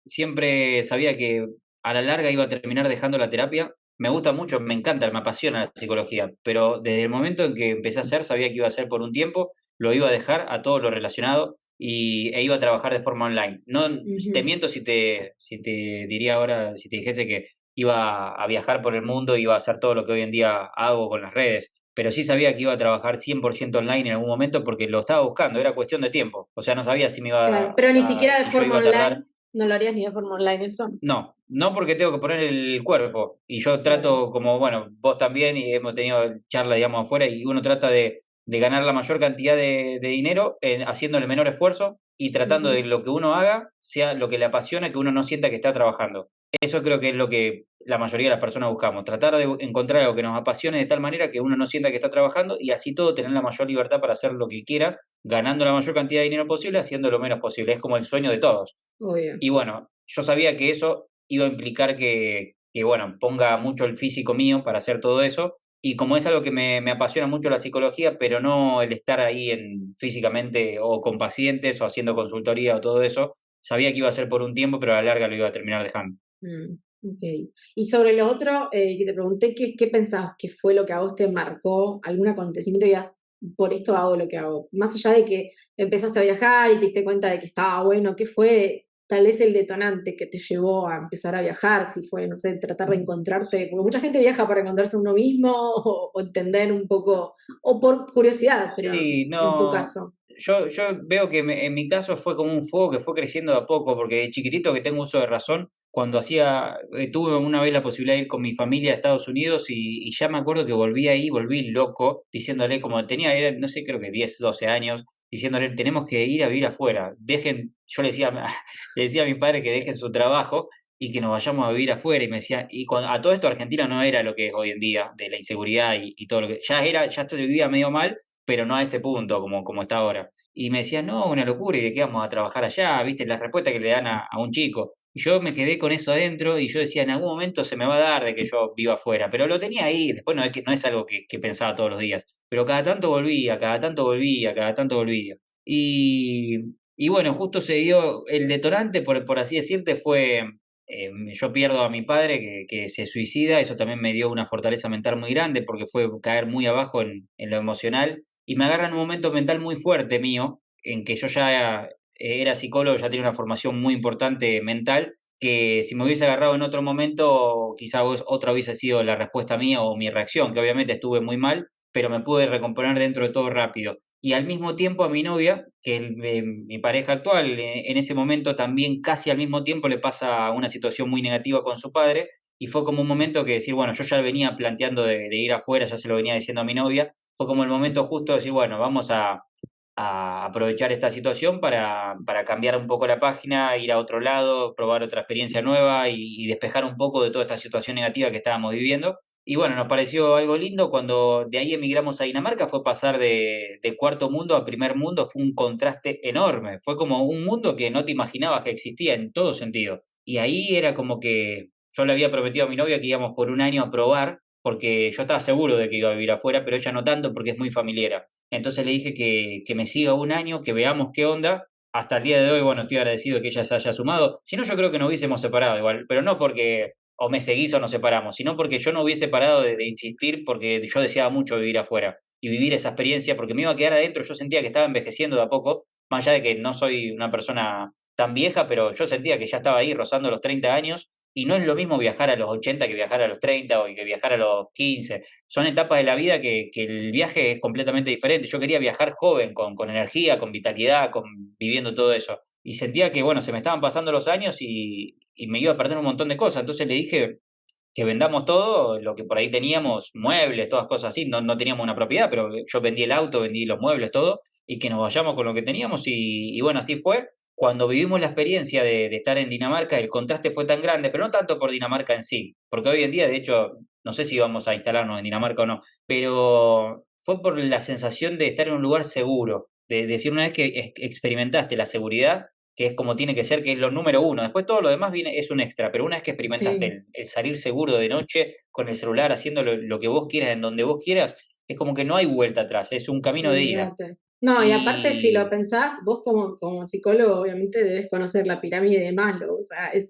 siempre sabía que a la larga iba a terminar dejando la terapia. Me gusta mucho, me encanta, me apasiona la psicología, pero desde el momento en que empecé a hacer, sabía que iba a ser por un tiempo, lo iba a dejar a todo lo relacionado e iba a trabajar de forma online. No te Ujú. miento si te diría ahora, si te dijese que iba a viajar por el mundo, iba a hacer todo lo que hoy en día hago con las redes, pero sí sabía que iba a trabajar 100% online en algún momento porque lo estaba buscando, era cuestión de tiempo. O sea, no sabía si me Claro, iba pero ni siquiera de si yo forma iba a tardar. online, no lo harías ni de forma online eso. No, no porque tengo que poner el cuerpo. Y yo Claro. trato, como, bueno, vos también, y hemos tenido charlas, digamos, afuera, y uno trata de ganar la mayor cantidad de dinero haciendo el menor esfuerzo y tratando de Ujú. lo que uno haga sea lo que le apasiona, que uno no sienta que está trabajando. Eso creo que es lo que la mayoría de las personas buscamos, tratar de encontrar algo que nos apasione de tal manera que uno no sienta que está trabajando y así todo tener la mayor libertad para hacer lo que quiera, ganando la mayor cantidad de dinero posible, haciendo lo menos posible. Es como el sueño de todos. Obvio. Y bueno, yo sabía que eso iba a implicar que, bueno, ponga mucho el físico mío para hacer todo eso. Y como es algo que me apasiona mucho la psicología, pero no el estar ahí físicamente o con pacientes o haciendo consultoría o todo eso, sabía que iba a ser por un tiempo, pero a la larga lo iba a terminar dejando. Ok. Y sobre lo otro, que te pregunté, ¿qué pensabas que fue lo que a vos te marcó? ¿Algún acontecimiento y digas, por esto hago lo que hago? Más allá de que empezaste a viajar y te diste cuenta de que estaba bueno, ¿qué fue tal vez el detonante que te llevó a empezar a viajar? Si fue, no sé, tratar de encontrarte, porque mucha gente viaja para encontrarse a uno mismo o entender un poco, o por curiosidad, pero Sí, en tu no. caso. Yo veo que en mi caso fue como un fuego que fue creciendo de a poco, porque de chiquitito que tengo uso de razón, cuando tuve una vez la posibilidad de ir con mi familia a Estados Unidos y ya me acuerdo que volví ahí, volví loco, diciéndole, como tenía, era, no sé, creo que 10 12 años, diciéndole, tenemos que ir a vivir afuera, yo le decía, le decía a mi padre que dejen su trabajo y que nos vayamos a vivir afuera, y me decía, a todo esto Argentina no era lo que es hoy en día, de la inseguridad y todo lo que, ya se vivía medio mal, pero no a ese punto como está ahora. Y me decía, no, una locura, ¿y de qué vamos a trabajar allá? ¿Viste? La respuesta que le dan a un chico. Y yo me quedé con eso adentro y yo decía, en algún momento se me va a dar de que yo viva afuera, pero lo tenía ahí, después no es algo que pensaba todos los días, pero cada tanto volvía, cada tanto volvía, cada tanto volvía. Y, y bueno, justo se dio el detonante, por así decirte, fue, yo pierdo a mi padre que se suicida, eso también me dio una fortaleza mental muy grande porque fue caer muy abajo en lo emocional y me agarra en un momento mental muy fuerte mío, en que yo ya era psicólogo, ya tenía una formación muy importante mental, que si me hubiese agarrado en otro momento, quizá otra hubiese sido la respuesta mía o mi reacción, que obviamente estuve muy mal, pero me pude recomponer dentro de todo rápido. Y al mismo tiempo a mi novia, que es mi pareja actual, en ese momento también casi al mismo tiempo le pasa una situación muy negativa con su padre, y fue como un momento que decir, bueno, yo ya venía planteando de ir afuera, ya se lo venía diciendo a mi novia, fue como el momento justo de decir, bueno, vamos a aprovechar esta situación para cambiar un poco la página, ir a otro lado, probar otra experiencia nueva y despejar un poco de toda esta situación negativa que estábamos viviendo. Y bueno, nos pareció algo lindo cuando de ahí emigramos a Dinamarca, fue pasar de cuarto mundo a primer mundo, fue un contraste enorme, fue como un mundo que no te imaginabas que existía en todo sentido. Y ahí era como que yo le había prometido a mi novia que íbamos por un año a probar, porque yo estaba seguro de que iba a vivir afuera, pero ella no tanto porque es muy familiar. Entonces le dije que me siga un año, que veamos qué onda. Hasta el día de hoy, bueno, estoy agradecido de que ella se haya sumado. Si no, yo creo que nos hubiésemos separado igual, pero no porque o me seguís o nos separamos, sino porque yo no hubiese parado de insistir porque yo deseaba mucho vivir afuera y vivir esa experiencia porque me iba a quedar adentro. Yo sentía que estaba envejeciendo de a poco, más allá de que no soy una persona tan vieja, pero yo sentía que ya estaba ahí rozando los 30 años y no es lo mismo viajar a los 80 que viajar a los 30 o que viajar a los 15. Son etapas de la vida que el viaje es completamente diferente. Yo quería viajar joven, con energía, con vitalidad, viviendo todo eso. Y sentía que, bueno, se me estaban pasando los años y me iba a perder un montón de cosas. Entonces le dije que vendamos todo, lo que por ahí teníamos, muebles, todas cosas así. No, no teníamos una propiedad, pero yo vendí el auto, vendí los muebles, todo, y que nos vayamos con lo que teníamos. Y bueno, así fue. Cuando vivimos la experiencia de estar en Dinamarca, el contraste fue tan grande, pero no tanto por Dinamarca en sí, porque hoy en día, de hecho, no sé si vamos a instalarnos en Dinamarca o no, pero fue por la sensación de estar en un lugar seguro, de decir una vez que experimentaste la seguridad, que es como tiene que ser, que es lo número uno. Después todo lo demás viene, es un extra, pero una vez que experimentaste Sí, el salir seguro de noche con el celular, haciendo lo que vos quieras, en donde vos quieras, es como que no hay vuelta atrás, es un camino de ida. olvídate. No, y aparte si lo Y... pensás, vos como psicólogo obviamente debes conocer la pirámide de Maslow, o sea, ujú,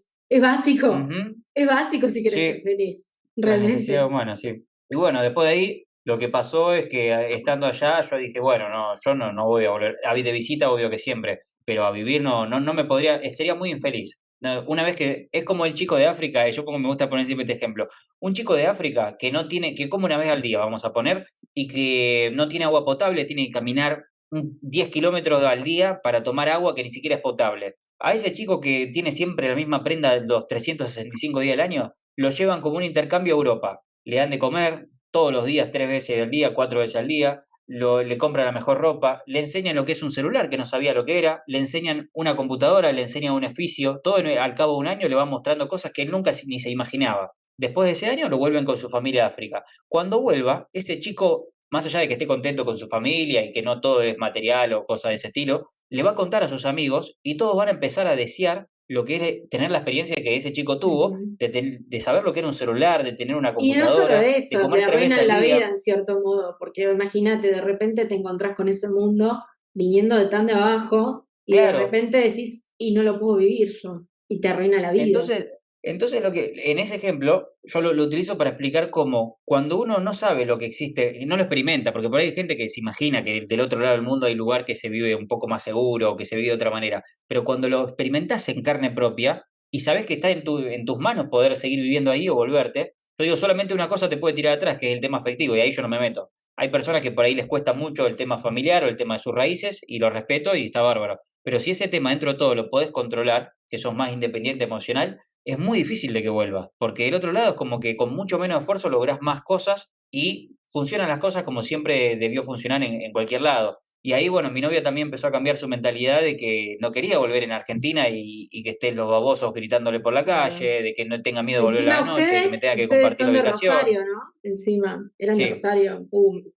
es básico si quieres ser sí, feliz, la necesidad realmente. humana, sí. Y bueno, después de ahí, lo que pasó es que estando allá, yo dije, bueno, no, yo no voy a volver. A de visita, obvio que siempre, pero a vivir no me podría, sería muy infeliz. No, una vez que, es como el chico de África, y yo me gusta poner siempre este ejemplo. Un chico de África que no tiene, que come una vez al día, vamos a poner, y que no tiene agua potable, tiene que caminar 10 kilómetros al día para tomar agua que ni siquiera es potable. A ese chico que tiene siempre la misma prenda los 365 días del año, lo llevan como un intercambio a Europa. Le dan de comer todos los días, 3 veces al día, 4 veces al día, le compran la mejor ropa, le enseñan lo que es un celular, que no sabía lo que era, le enseñan una computadora, le enseñan un oficio, todo al cabo de un año le van mostrando cosas que él nunca ni se imaginaba. Después de ese año lo vuelven con su familia de África. Cuando vuelva, ese chico, más allá de que esté contento con su familia y que no todo es material o cosas de ese estilo, le va a contar a sus amigos y todos van a empezar a desear lo que es tener la experiencia que ese chico tuvo, Ujú. de saber lo que era un celular, de tener una Y no solo computadora, de eso, te comer 3 veces arruinan al la vida día. en cierto modo, porque imagínate, de repente te encontrás con ese mundo viniendo de tan de abajo y de Claro. repente decís, y no lo puedo vivir yo, y te arruina la vida. Entonces, entonces lo que, en ese ejemplo, yo lo utilizo para explicar cómo cuando uno no sabe lo que existe y no lo experimenta, porque por ahí hay gente que se imagina que del otro lado del mundo hay lugar que se vive un poco más seguro o que se vive de otra manera, pero cuando lo experimentas en carne propia y sabes que está en tus manos poder seguir viviendo ahí o volverte, yo digo, solamente una cosa te puede tirar atrás, que es el tema afectivo, y ahí yo no me meto. Hay personas que por ahí les cuesta mucho el tema familiar o el tema de sus raíces, y lo respeto y está bárbaro. Pero si ese tema dentro de todo lo podés controlar, que sos más independiente emocional, es muy difícil de que vuelvas, porque el otro lado es como que con mucho menos esfuerzo lográs más cosas y funcionan las cosas como siempre debió funcionar en cualquier lado. Y ahí, bueno, mi novia también empezó a cambiar su mentalidad de que no quería volver en Argentina y que estén los babosos gritándole por la Claro. calle, de que no tenga miedo de volver a Encima la noche, de que me tenga que ustedes compartir son la de habitación. Rosario, ¿no? Encima, eran de Sí, Rosario,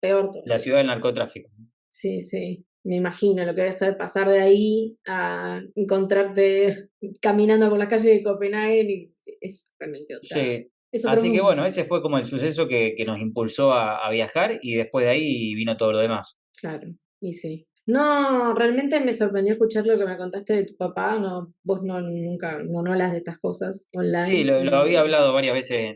peor la todavía. ciudad del narcotráfico. Sí, sí, me imagino lo que debe ser pasar de ahí a encontrarte caminando por las calles de Copenhague y es realmente Sí, es otro así que bueno, mundo, ese fue como el suceso que nos impulsó a viajar y después de ahí vino todo lo demás. claro, y sí. No, realmente me sorprendió escuchar lo que me contaste de tu papá, no, vos no, nunca, no hablas de estas cosas Sí, online lo había y, hablado varias veces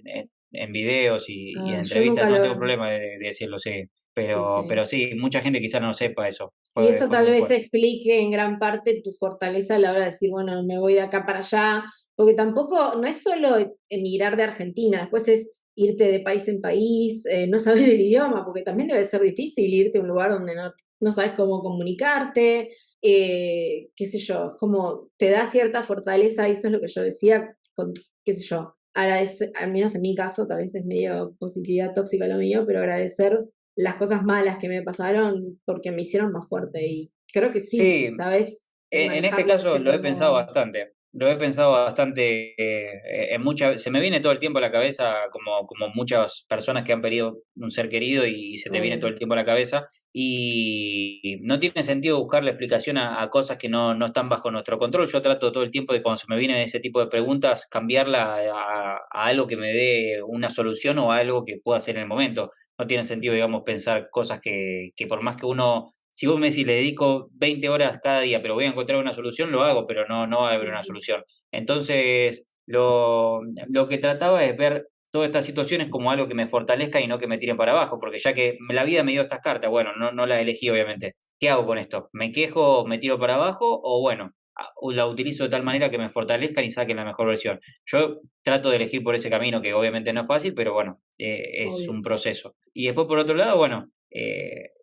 en videos y en yo entrevistas, nunca no tengo lo, problema de decirlo, sí, sí, pero sí. sí, mucha gente quizá no sepa eso, Y eso fue tal muy vez fuerte. explique en gran parte tu fortaleza a la hora de decir, bueno, me voy de acá para allá, porque tampoco, no es solo emigrar de Argentina, después es irte de país en país, no saber el idioma, porque también debe ser difícil irte a un lugar donde no sabes cómo comunicarte, qué sé yo, como te da cierta fortaleza, y eso es lo que yo decía, con, qué sé yo, agradecer, al menos en mi caso, tal vez es medio positividad tóxica lo mío, pero agradecer las cosas malas que me pasaron porque me hicieron más fuerte, y creo que sí, si Sí, sabes en este manejarlo de caso lo cierto he pensado modo. bastante. Lo he pensado bastante en muchas. Se me viene todo el tiempo a la cabeza, como muchas personas que han perdido un ser querido y se te viene todo Obvio. el tiempo a la cabeza. Y no tiene sentido buscarle explicación a cosas que no están bajo nuestro control. Yo trato todo el tiempo de cuando se me vienen ese tipo de preguntas, cambiarla a algo que me dé una solución o a algo que pueda hacer en el momento. No tiene sentido, digamos, pensar cosas que por más que uno si vos me decís, le dedico 20 horas cada día, pero voy a encontrar una solución, lo hago, pero no va a haber una Ujú. solución. Entonces, lo que trataba es ver todas estas situaciones como algo que me fortalezca y no que me tiren para abajo, porque ya que la vida me dio estas cartas, bueno, no las elegí obviamente. ¿Qué hago con esto? ¿Me quejo, me tiro para abajo o bueno, la utilizo de tal manera que me fortalezcan y saquen la mejor versión? Yo trato de elegir por ese camino, que obviamente no es fácil, pero bueno, es Obvio. un proceso. Y después, por otro lado, bueno,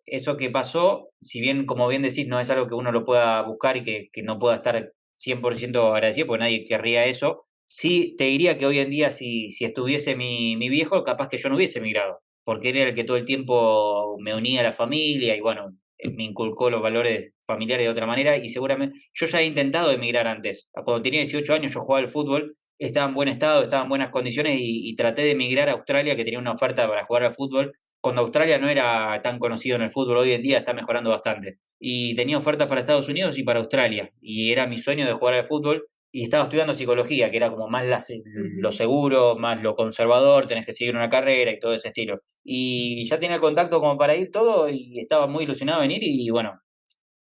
eso que pasó, si bien, como bien decís, no es algo que uno lo pueda buscar y que no pueda estar 100% agradecido, porque nadie querría eso, sí te diría que hoy en día, si estuviese mi viejo, capaz que yo no hubiese emigrado, porque él era el que todo el tiempo me unía a la familia y bueno, me inculcó los valores familiares de otra manera y seguramente yo ya he intentado emigrar antes. Cuando tenía 18 años yo jugaba al fútbol, estaba en buen estado, estaba en buenas condiciones y traté de emigrar a Australia, que tenía una oferta para jugar al fútbol cuando Australia no era tan conocido en el fútbol, hoy en día está mejorando bastante. Y tenía ofertas para Estados Unidos y para Australia. Y era mi sueño de jugar al fútbol. Y estaba estudiando psicología, que era como más lo Ujú. seguro, más lo conservador, tenés que seguir una carrera y todo ese estilo. Y ya tenía contacto como para ir todo y estaba muy ilusionado en ir y bueno,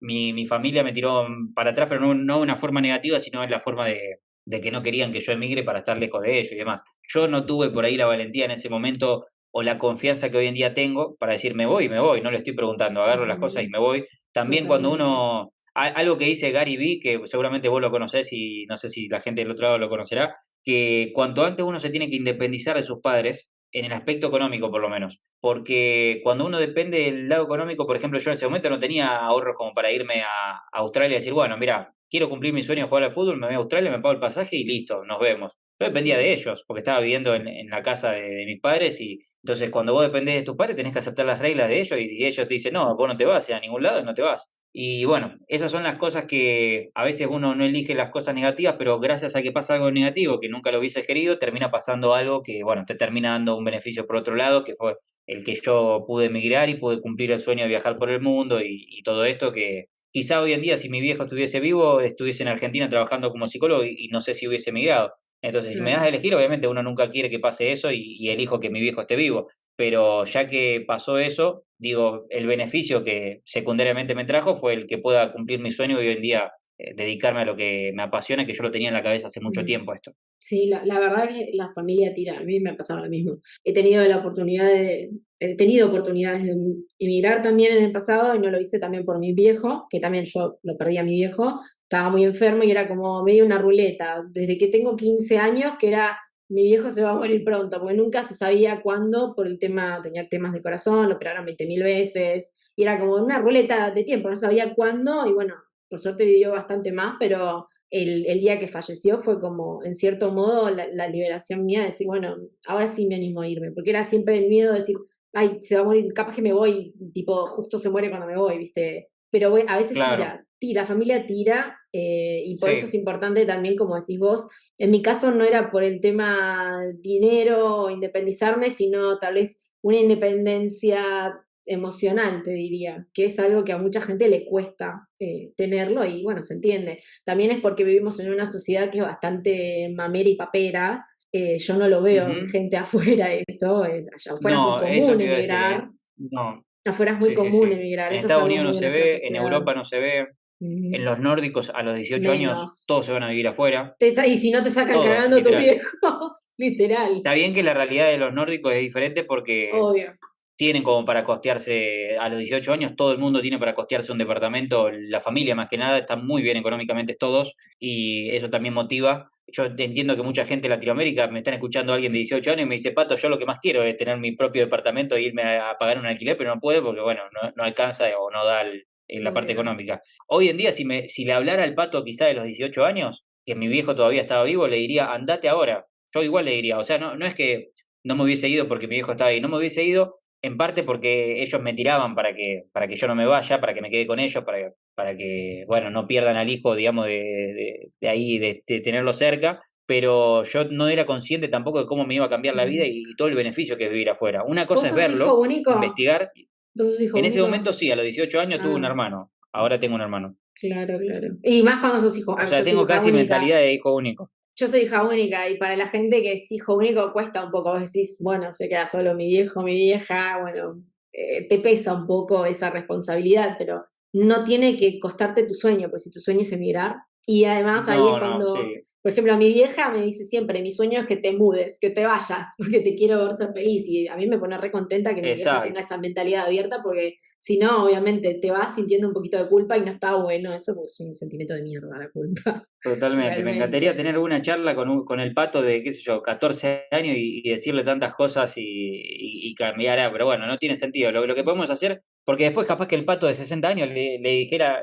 mi familia me tiró para atrás, pero no de una forma negativa, sino en la forma de que no querían que yo emigre para estar lejos de ellos y demás. Yo no tuve por ahí la valentía en ese momento o la confianza que hoy en día tengo para decir me voy, no le estoy preguntando, agarro las cosas y Ujú. me voy. También cuando Totalmente. uno, algo que dice Gary Vee, que seguramente vos lo conocés y no sé si la gente del otro lado lo conocerá, que cuanto antes uno se tiene que independizar de sus padres, en el aspecto económico por lo menos, porque cuando uno depende del lado económico, por ejemplo, yo en ese momento no tenía ahorros como para irme a Australia y decir, bueno, mira, quiero cumplir mi sueño de jugar al fútbol, me voy a Australia, me pago el pasaje y listo, nos vemos. Yo dependía de Claro. ellos, porque estaba viviendo en la casa de mis padres y entonces cuando vos dependés de tus padres tenés que aceptar las reglas de ellos y ellos te dicen, no, vos no te vas a ningún lado, no te vas. Y bueno, esas son las cosas que a veces uno no elige las cosas negativas, pero gracias a que pasa algo negativo que nunca lo hubieses querido, termina pasando algo que, bueno, te termina dando un beneficio por otro lado, que fue el que yo pude emigrar y pude cumplir el sueño de viajar por el mundo y todo esto que quizá hoy en día si mi viejo estuviese vivo, estuviese en Argentina trabajando como psicólogo y no sé si hubiese emigrado. Entonces, si me das a Claro. elegir, obviamente uno nunca quiere que pase eso y elijo que mi viejo esté vivo. Pero ya que pasó eso, digo, el beneficio que secundariamente me trajo fue el que pueda cumplir mi sueño y hoy en día dedicarme a lo que me apasiona, que yo lo tenía en la cabeza hace mucho Mm. tiempo esto. Sí, la verdad que la familia tira, a mí me ha pasado lo mismo. He tenido la oportunidad he tenido oportunidades de emigrar también en el pasado y no lo hice también por mi viejo, que también yo lo perdí a mi viejo, estaba muy enfermo y era como medio una ruleta. Desde que tengo 15 años, que era mi viejo se va a morir pronto, porque nunca se sabía cuándo por el tema, tenía temas de corazón, lo operaron 20.000 veces, y era como una ruleta de tiempo, no sabía cuándo, y bueno, por suerte vivió bastante más, pero el día que falleció fue como, en cierto modo, la liberación mía de decir, bueno, ahora sí me animo a irme, porque era siempre el miedo de decir, ay, se va a morir, capaz que me voy, tipo, justo se muere cuando me voy, ¿viste? Pero a veces Claro, tira, familia tira, y por eso es sí. importante también, como decís vos, en mi caso no era por el tema dinero o independizarme, sino tal vez una independencia emocional, te diría, que es algo que a mucha gente le cuesta tenerlo y bueno, se entiende. También es porque vivimos en una sociedad que es bastante mamera y papera. Yo no lo veo en Ujú. gente afuera esto, allá afuera es muy No, eso común te iba a decir, ¿eh? emigrar, No, afuera es muy sí, sí, común sí. emigrar, En eso es Estados algo Unidos no muy de se nuestra ve, en sociedad. Europa no se ve, en Ujú. los nórdicos a los 18 años Menos. todos se van a vivir afuera, Y si no te sacan todos, cagando tus literal. viejos, literal, Está bien que la realidad de los nórdicos es diferente porque obvio. tienen como para costearse a los 18 años, todo el mundo tiene para costearse un departamento, la familia más que nada, están muy bien económicamente todos y eso también motiva. Yo entiendo que mucha gente en Latinoamérica me están escuchando alguien de 18 años y me dice, Pato, yo lo que más quiero es tener mi propio departamento e irme a pagar un alquiler, pero no puedo porque, bueno, no alcanza o no da en la parte Obvio. económica. Hoy en día, si le hablara al Pato quizá de los 18 años, que mi viejo todavía estaba vivo, le diría, andate ahora. Yo igual le diría, o sea, no es que no me hubiese ido porque mi viejo estaba ahí, no me hubiese ido en parte porque ellos me tiraban para que yo no me vaya, para que me quede con ellos, para que, bueno, no pierdan al hijo, digamos, de ahí, de tenerlo cerca, pero yo no era consciente tampoco de cómo me iba a cambiar la vida Mm. y todo el beneficio que es vivir afuera. Una cosa ¿Vos es sos hijo verlo, único? investigar. ¿Vos sos hijo En ese único? momento sí, a los 18 años tuve un Ah, hermano, ahora tengo un hermano. claro, claro. Y más cuando sos hijo. O sea, Yo soy tengo hija casi única. mentalidad de hijo único. Yo soy hija única y para la gente que es hijo único cuesta un poco. Vos decís, bueno, se queda solo mi viejo, mi vieja, bueno, te pesa un poco esa responsabilidad, pero no tiene que costarte tu sueño, pues si tu sueño es emigrar. Y además ahí es No, no, cuando, sí, por ejemplo, mi vieja me dice siempre, mi sueño es que te mudes, que te vayas, porque te quiero ver ser feliz. Y a mí me pone re contenta que mi vieja tenga exacto. esa mentalidad abierta, porque si no, obviamente te vas sintiendo un poquito de culpa y no está bueno eso, porque es un sentimiento de mierda la culpa, Totalmente, me encantaría realmente. tener una charla con el Pato de, qué sé yo, 14 años y decirle tantas cosas y cambiará, pero bueno, no tiene sentido. Lo que podemos hacer, porque después capaz que el Pato de 60 años le dijera,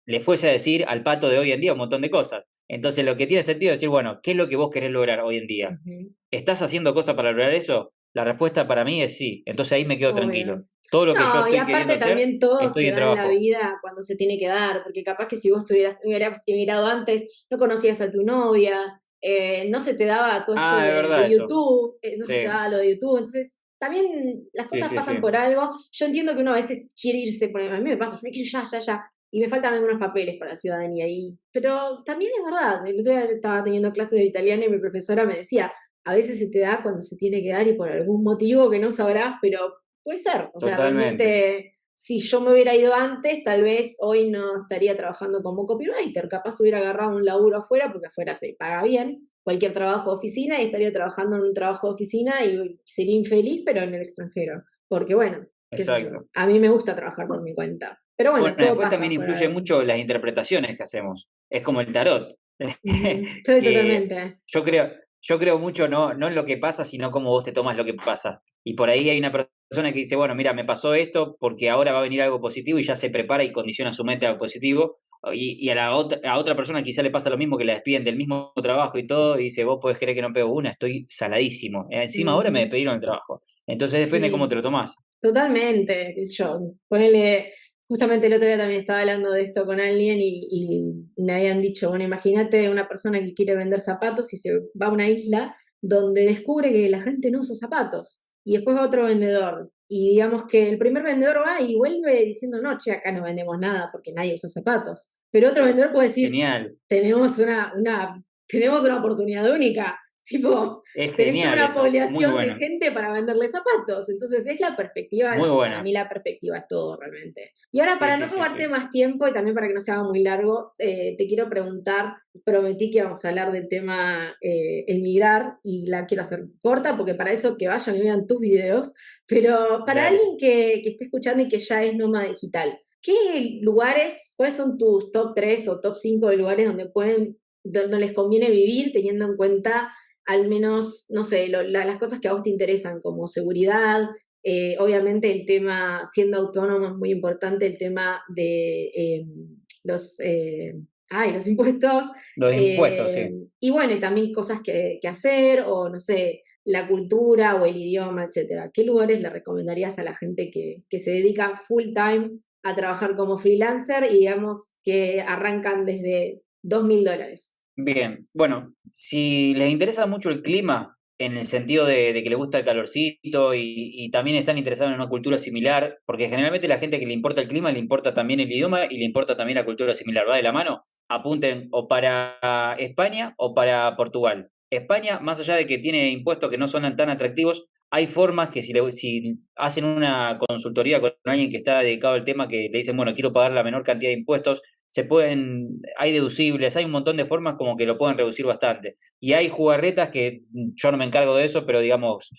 le fuese a decir al Pato de hoy en día un montón de cosas. Entonces lo que tiene sentido es decir, bueno, ¿qué es lo que vos querés lograr hoy en día? Ujú. ¿Estás haciendo cosas para lograr eso? La respuesta para mí es sí, entonces ahí me quedo tranquilo. Obvio. Todo lo que yo No, y estoy queriendo aparte hacer, también todo estoy se en da en la trabajo. vida cuando se tiene que dar, porque capaz que si vos hubieras emigrado antes, no conocías a tu novia, no se te daba todo esto Ah, es verdad de eso. YouTube, no se te Sí, daba lo de YouTube, entonces también las sí, cosas sí, pasan sí. por algo. Yo entiendo que uno a veces quiere irse, a mí me pasa, yo me quiero ya, ya, ya, y me faltan algunos papeles para la ciudadanía, pero también es verdad, el otro día estaba teniendo clases de italiano y mi profesora me decía, a veces se te da cuando se tiene que dar y por algún motivo que no sabrás, pero puede ser, o sea, Totalmente. realmente si yo me hubiera ido antes, tal vez hoy no estaría trabajando como copywriter, capaz hubiera agarrado un laburo afuera, porque afuera se paga bien, cualquier trabajo de oficina y estaría trabajando en un trabajo de oficina y sería infeliz, pero en el extranjero, porque bueno, qué sé yo, Exacto. a mí me gusta trabajar por mi cuenta, pero Bueno, bueno, todo después pasa también por influye algo. mucho las interpretaciones que hacemos. Es como el tarot. Ujú. Soy Que totalmente. yo creo mucho no en lo que pasa, sino cómo vos te tomas lo que pasa. Y por ahí hay una persona que dice, bueno, mira, me pasó esto porque ahora va a venir algo positivo y ya se prepara y condiciona su mente a lo positivo. Y a otra persona quizá le pasa lo mismo, que la despiden del mismo trabajo y todo, y dice, vos podés creer que no pego una, estoy saladísimo. Encima ahora me Ujú. despidieron del trabajo. Entonces depende cómo te Sí. lo tomás. Totalmente, qué sé yo, ponele, justamente el otro día también estaba hablando de esto con alguien y me habían dicho, bueno, imagínate una persona que quiere vender zapatos y se va a una isla donde descubre que la gente no usa zapatos y después va otro vendedor y digamos que el primer vendedor va y vuelve diciendo, no, che, acá no vendemos nada porque nadie usa zapatos, pero otro vendedor puede decir, Genial, tenemos tenemos una oportunidad única, tipo, es tenés toda genial una eso, muy población de bueno, gente para venderle zapatos. Entonces es la perspectiva, muy para buena. mí la perspectiva es todo realmente. Y ahora, Sí, para sí, no sí, robarte sí. más tiempo y también para que no se haga muy largo, te quiero preguntar, prometí que íbamos a hablar del tema emigrar y la quiero hacer corta porque para eso que vayan y vean tus videos, pero para Dale. alguien que esté escuchando y que ya es nómada digital, ¿qué lugares, cuáles son tus top 3 o top 5 de lugares donde les conviene vivir teniendo en cuenta al menos, no sé, las cosas que a vos te interesan, como seguridad, obviamente el tema, siendo autónomo es muy importante el tema de los, los impuestos, Los impuestos, eh, sí. y bueno, y también cosas que hacer, o no sé, la cultura o el idioma, etcétera. ¿Qué lugares le recomendarías a la gente que se dedica full time a trabajar como freelancer y digamos que arrancan desde $2.000? Bien, bueno, si les interesa mucho el clima, en el sentido de que les gusta el calorcito y también están interesados en una cultura similar, porque generalmente la gente que le importa el clima le importa también el idioma y le importa también la cultura similar, va de la mano, apunten o para España o para Portugal. España, más allá de que tiene impuestos que no son tan atractivos, hay formas que si hacen una consultoría con alguien que está dedicado al tema, que le dicen, bueno, quiero pagar la menor cantidad de impuestos, hay deducibles, hay un montón de formas como que lo pueden reducir bastante. Y hay jugarretas que yo no me encargo de eso, pero digamos,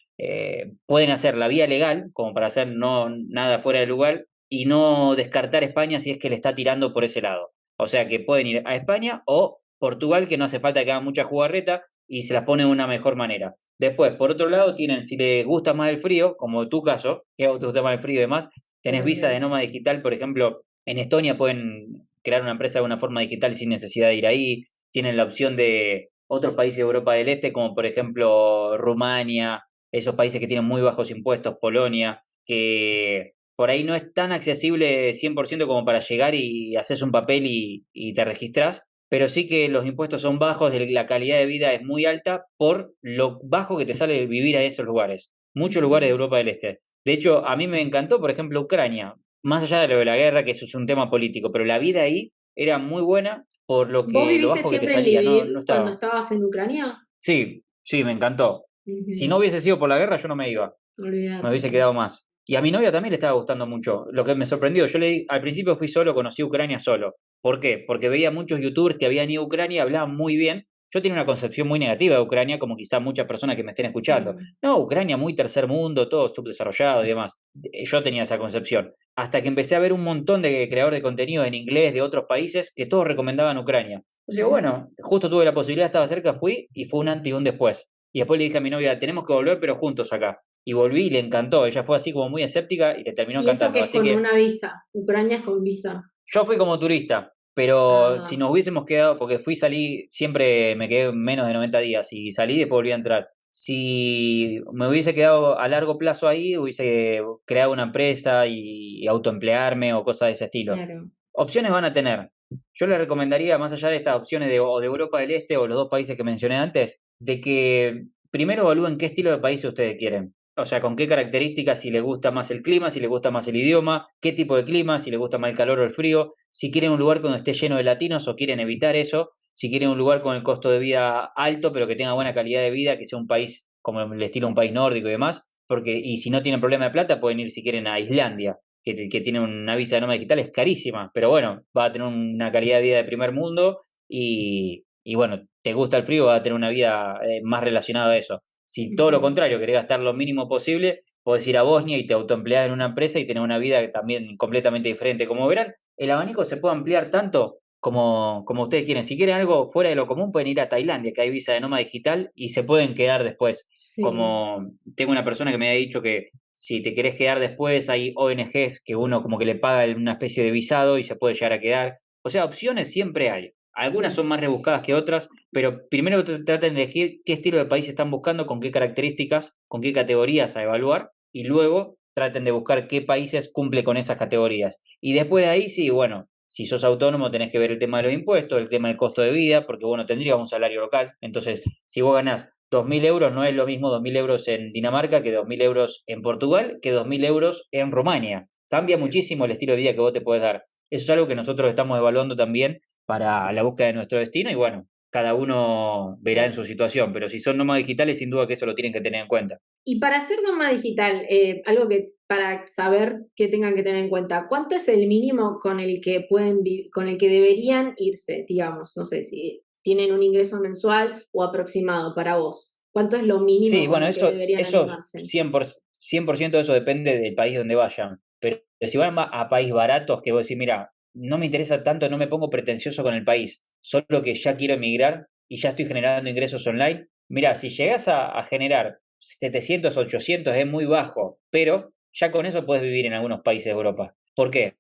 pueden hacer la vía legal, como para hacer no nada fuera de lugar, y no descartar España si es que le está tirando por ese lado. O sea que pueden ir a España o Portugal, que no hace falta que hagan mucha jugarreta y se las pone de una mejor manera. Después, por otro lado, tienen, si les gusta más el frío, como tu caso, que a vos te gusta más el frío y demás, tenés visa de nómada digital, por ejemplo, en Estonia pueden crear una empresa de una forma digital sin necesidad de ir ahí, tienen la opción de otros países de Europa del Este, como por ejemplo Rumania, esos países que tienen muy bajos impuestos, Polonia, que por ahí no es tan accesible 100% como para llegar y haces un papel y te registrás, pero sí que los impuestos son bajos, la calidad de vida es muy alta por lo bajo que te sale vivir a esos lugares. Muchos lugares de Europa del Este. De hecho, a mí me encantó, por ejemplo, Ucrania, más allá de lo de la guerra, que eso es un tema político, pero la vida ahí era muy buena por ¿Vos lo viviste bajo que te siempre en salía, no, Lviv no cuando estaba. estabas en Ucrania? Sí, sí, me encantó. Si no Ujú. hubiese sido por la guerra, yo no me iba, me Olvídate, hubiese sí. quedado más. Y a mi novia también le estaba gustando mucho, lo que me sorprendió. Al principio fui solo, conocí Ucrania solo. ¿Por qué? Porque veía muchos youtubers que habían ido a Ucrania y hablaban muy bien. Yo tenía una concepción muy negativa de Ucrania, como quizá muchas personas que me estén escuchando. Mm. No, Ucrania muy tercer mundo, todo subdesarrollado y demás. Yo tenía esa concepción. Hasta que empecé a ver un montón de creadores de contenido en inglés de otros países que todos recomendaban Ucrania. O sea, Ujú. bueno, justo tuve la posibilidad, estaba cerca, fui y fue un antes y un después. Y después le dije a mi novia, tenemos que volver, pero juntos acá. Y volví y le encantó. Ella fue así como muy escéptica y le terminó Y eso que encantando. es Así con que una visa. Ucrania es con visa. yo fui como turista, pero si Ah, nos hubiésemos quedado, porque salí, siempre me quedé menos de 90 días y salí y después volví a entrar. Si me hubiese quedado a largo plazo ahí, hubiese creado una empresa y autoemplearme o cosas de ese estilo. claro. Opciones van a tener. Yo les recomendaría, más allá de estas opciones o de Europa del Este o los dos países que mencioné antes, de que primero evalúen qué estilo de país ustedes quieren. O sea, con qué características, si les gusta más el clima, si les gusta más el idioma, qué tipo de clima, si les gusta más el calor o el frío, si quieren un lugar donde esté lleno de latinos o quieren evitar eso, si quieren un lugar con el costo de vida alto, pero que tenga buena calidad de vida, que sea un país como el estilo de un país nórdico y demás, y si no tienen problema de plata, pueden ir si quieren a Islandia, que tiene una visa de nómada digital, es carísima, pero bueno, va a tener una calidad de vida de primer mundo y bueno, te gusta el frío, va a tener una vida más relacionada a eso. Si todo lo Ujú. contrario, querés gastar lo mínimo posible, podés ir a Bosnia y te autoempleás en una empresa y tener una vida también completamente diferente. Como verán, el abanico se puede ampliar tanto como ustedes quieren. Si quieren algo fuera de lo común, pueden ir a Tailandia, que hay visa de nómada digital y se pueden quedar después. Sí. Como tengo una persona que me ha dicho que si te querés quedar después, hay ONGs que uno como que le paga una especie de visado y se puede llegar a quedar. O sea, opciones siempre hay. Algunas Sí. son más rebuscadas que otras, pero primero traten de elegir qué estilo de país están buscando, con qué características, con qué categorías a evaluar, y luego traten de buscar qué países cumple con esas categorías. Y después de ahí, sí, bueno, si sos autónomo tenés que ver el tema de los impuestos, el tema del costo de vida, porque bueno, tendrías un salario local. Entonces, si vos ganás 2.000 euros, no es lo mismo 2.000 euros en Dinamarca que 2.000 euros en Portugal, que 2.000 euros en Rumania. Cambia muchísimo el estilo de vida que vos te podés dar. Eso es algo que nosotros estamos evaluando también para la búsqueda de nuestro destino y bueno, cada uno verá en Claro. su situación, pero si son nómadas digitales, sin duda que eso lo tienen que tener en cuenta. Y para hacer nómada digital, algo que para saber que tengan que tener en cuenta, ¿cuánto es el mínimo con el que con el que deberían irse, digamos? No sé si tienen un ingreso mensual o aproximado para vos. ¿Cuánto es lo mínimo Sí, con bueno, lo que deberían eso animarse? 100% de eso depende del país donde vayan. Pero si van a países baratos, que vos decís, mira, no me interesa tanto, no me pongo pretencioso con el país, solo que ya quiero emigrar y ya estoy generando ingresos online. Mira, si llegas a generar 700, 800 es muy bajo, pero ya con eso puedes vivir en algunos países de Europa. ¿Por qué?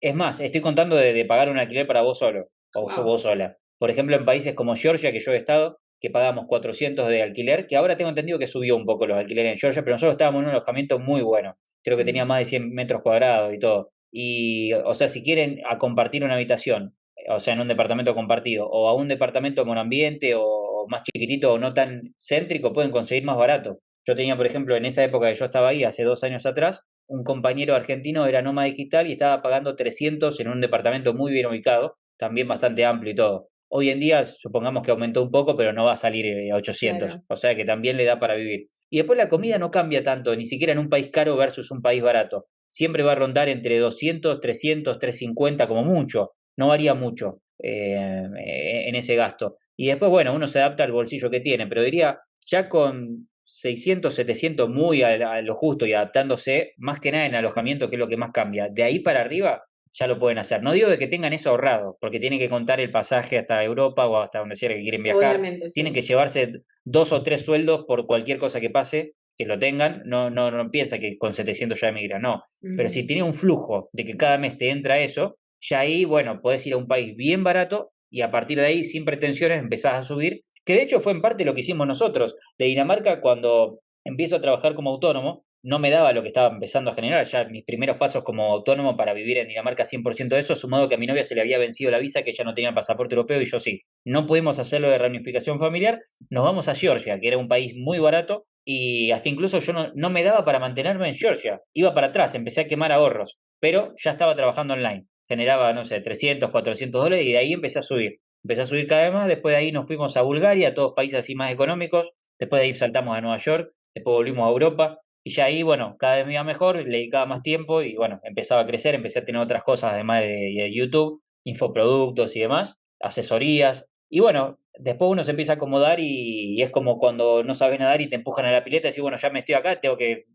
Es más, estoy contando de pagar un alquiler para vos solo o Wow. vos sola. Por ejemplo, en países como Georgia, que yo he estado, que pagábamos 400 de alquiler, que ahora tengo entendido que subió un poco los alquileres en Georgia, pero nosotros estábamos en un alojamiento muy bueno. Creo que tenía más de 100 metros cuadrados y todo. Y, o sea, si quieren a compartir una habitación, o sea, en un departamento compartido, o a un departamento monoambiente, o más chiquitito, o no tan céntrico, pueden conseguir más barato. Yo tenía, por ejemplo, en esa época que yo estaba ahí, hace 2 años atrás, un compañero argentino era nómada digital y estaba pagando 300 en un departamento muy bien ubicado, también bastante amplio y todo. Hoy en día, supongamos que aumentó un poco, pero no va a salir a 800, Claro. o sea que también le da para vivir. Y después la comida no cambia tanto, ni siquiera en un país caro versus un país barato. Siempre va a rondar entre 200, 300, 350 como mucho, no varía mucho en ese gasto. Y después, bueno, uno se adapta al bolsillo que tiene, pero diría, ya con 600, 700 muy a lo justo y adaptándose, más que nada en alojamiento, que es lo que más cambia. De ahí para arriba ya lo pueden hacer. No digo de que tengan eso ahorrado, porque tienen que contar el pasaje hasta Europa o hasta donde sea que quieren viajar. Obviamente, Tienen sí. que llevarse 2 o 3 sueldos por cualquier cosa que pase, que lo tengan. No piensa que con 700 ya emigran, no. Pero si tiene un flujo de que cada mes te entra eso, ya ahí, bueno, podés ir a un país bien barato y a partir de ahí, sin pretensiones, empezás a subir. Que de hecho fue en parte lo que hicimos nosotros. De Dinamarca, cuando empiezo a trabajar como autónomo, no me daba lo que estaba empezando a generar. Ya mis primeros pasos como autónomo para vivir en Dinamarca 100% de eso, sumado que a mi novia se le había vencido la visa, que ella no tenía el pasaporte europeo y yo sí. No pudimos hacerlo de reunificación familiar, nos vamos a Georgia, que era un país muy barato y hasta incluso yo no me daba para mantenerme en Georgia. Iba para atrás, empecé a quemar ahorros, pero ya estaba trabajando online. Generaba, no sé, 300, $400 y de ahí empecé a subir. Empecé a subir cada vez más, después de ahí nos fuimos a Bulgaria, todos países así más económicos, después de ahí saltamos a Nueva York, después volvimos a Europa y ya ahí, bueno, cada vez me iba mejor, le dedicaba más tiempo y bueno, empezaba a crecer, empecé a tener otras cosas además de YouTube, infoproductos y demás, asesorías. Y bueno, después uno se empieza a acomodar y es como cuando no sabes nadar y te empujan a la pileta y decís, bueno, ya me estoy acá,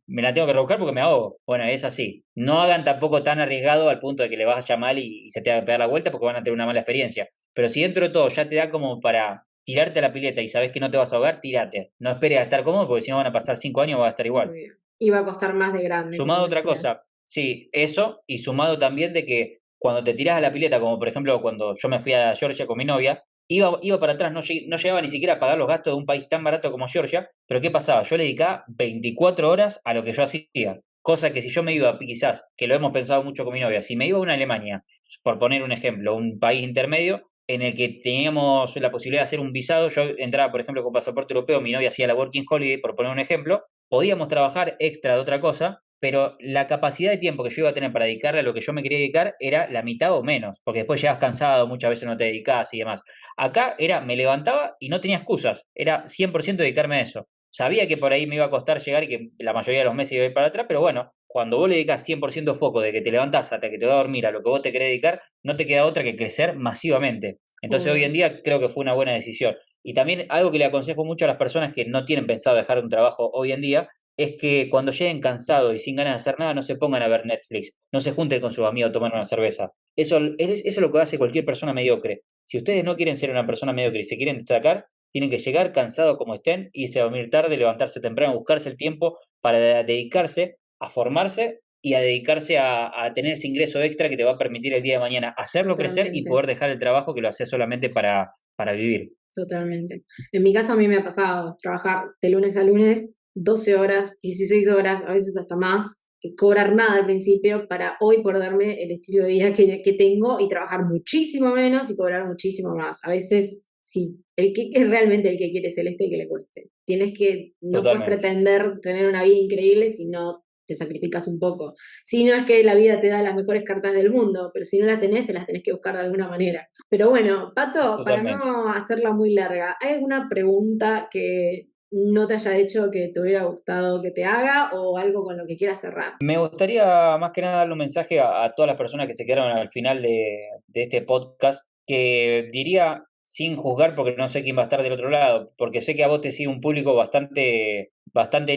me la tengo que rebuscar porque me ahogo. Bueno, es así. No hagan tampoco tan arriesgado al punto de que le vaya mal y se te va a pegar la vuelta porque van a tener una mala experiencia. Pero si dentro de todo ya te da como para tirarte a la pileta y sabes que no te vas a ahogar, tírate. No esperes a estar cómodo porque si no van a pasar 5 años y vas a estar igual. Obvio. Iba a costar más de grande, como Sumado a otra cosa, decías. sí, eso, y sumado también de que cuando te tirás a la pileta, como por ejemplo cuando yo me fui a Georgia con mi novia, iba para atrás, no llegaba ni siquiera a pagar los gastos de un país tan barato como Georgia, pero ¿qué pasaba? Yo le dedicaba 24 horas a lo que yo hacía, cosa que si yo me iba, quizás, que lo hemos pensado mucho con mi novia, si me iba a una Alemania, por poner un ejemplo, un país intermedio, en el que teníamos la posibilidad de hacer un visado, yo entraba, por ejemplo, con pasaporte europeo, mi novia hacía la Working Holiday, por poner un ejemplo, podíamos trabajar extra de otra cosa, pero la capacidad de tiempo que yo iba a tener para dedicarle a lo que yo me quería dedicar era la mitad o menos, porque después llegas cansado, muchas veces no te dedicás y demás. Acá era, me levantaba y no tenía excusas, era 100% dedicarme a eso. Sabía que por ahí me iba a costar llegar y que la mayoría de los meses iba a ir para atrás, pero bueno, cuando vos le dedicas 100% foco de que te levantás hasta que te vas a dormir a lo que vos te querés dedicar, no te queda otra que crecer masivamente. Entonces hoy en Obvio. día creo que fue una buena decisión. Y también algo que le aconsejo mucho a las personas que no tienen pensado dejar un trabajo hoy en día es que cuando lleguen cansados y sin ganas de hacer nada, no se pongan a ver Netflix, no se junten con sus amigos a tomar una cerveza. Eso es lo que hace cualquier persona mediocre. Si ustedes no quieren ser una persona mediocre y se quieren destacar, tienen que llegar cansados como estén, irse a dormir tarde, levantarse temprano, buscarse el tiempo para dedicarse a formarse y a dedicarse a tener ese ingreso extra que te va a permitir el día de mañana hacerlo crecer y Totalmente. poder dejar el trabajo que lo haces solamente para vivir. Totalmente. En mi caso a mí me ha pasado trabajar de lunes a lunes, 12 horas, 16 horas, a veces hasta más, y cobrar nada al principio para hoy poder darme el estilo de vida que tengo y trabajar muchísimo menos y cobrar muchísimo más. A veces, sí, el que es realmente el que quiere celeste y que le cueste. No puedes Totalmente. pretender tener una vida increíble si no te sacrificas un poco. Si no es que la vida te da las mejores cartas del mundo, pero si no las tenés, te las tenés que buscar de alguna manera. Pero bueno, Pato, para Totalmente. no hacerla muy larga, ¿hay alguna pregunta que no te haya hecho que te hubiera gustado que te haga o algo con lo que quieras cerrar? Me gustaría más que nada darle un mensaje a todas las personas que se quedaron al final de este podcast, que diría sin juzgar porque no sé quién va a estar del otro lado, porque sé que a vos te sigue un público bastante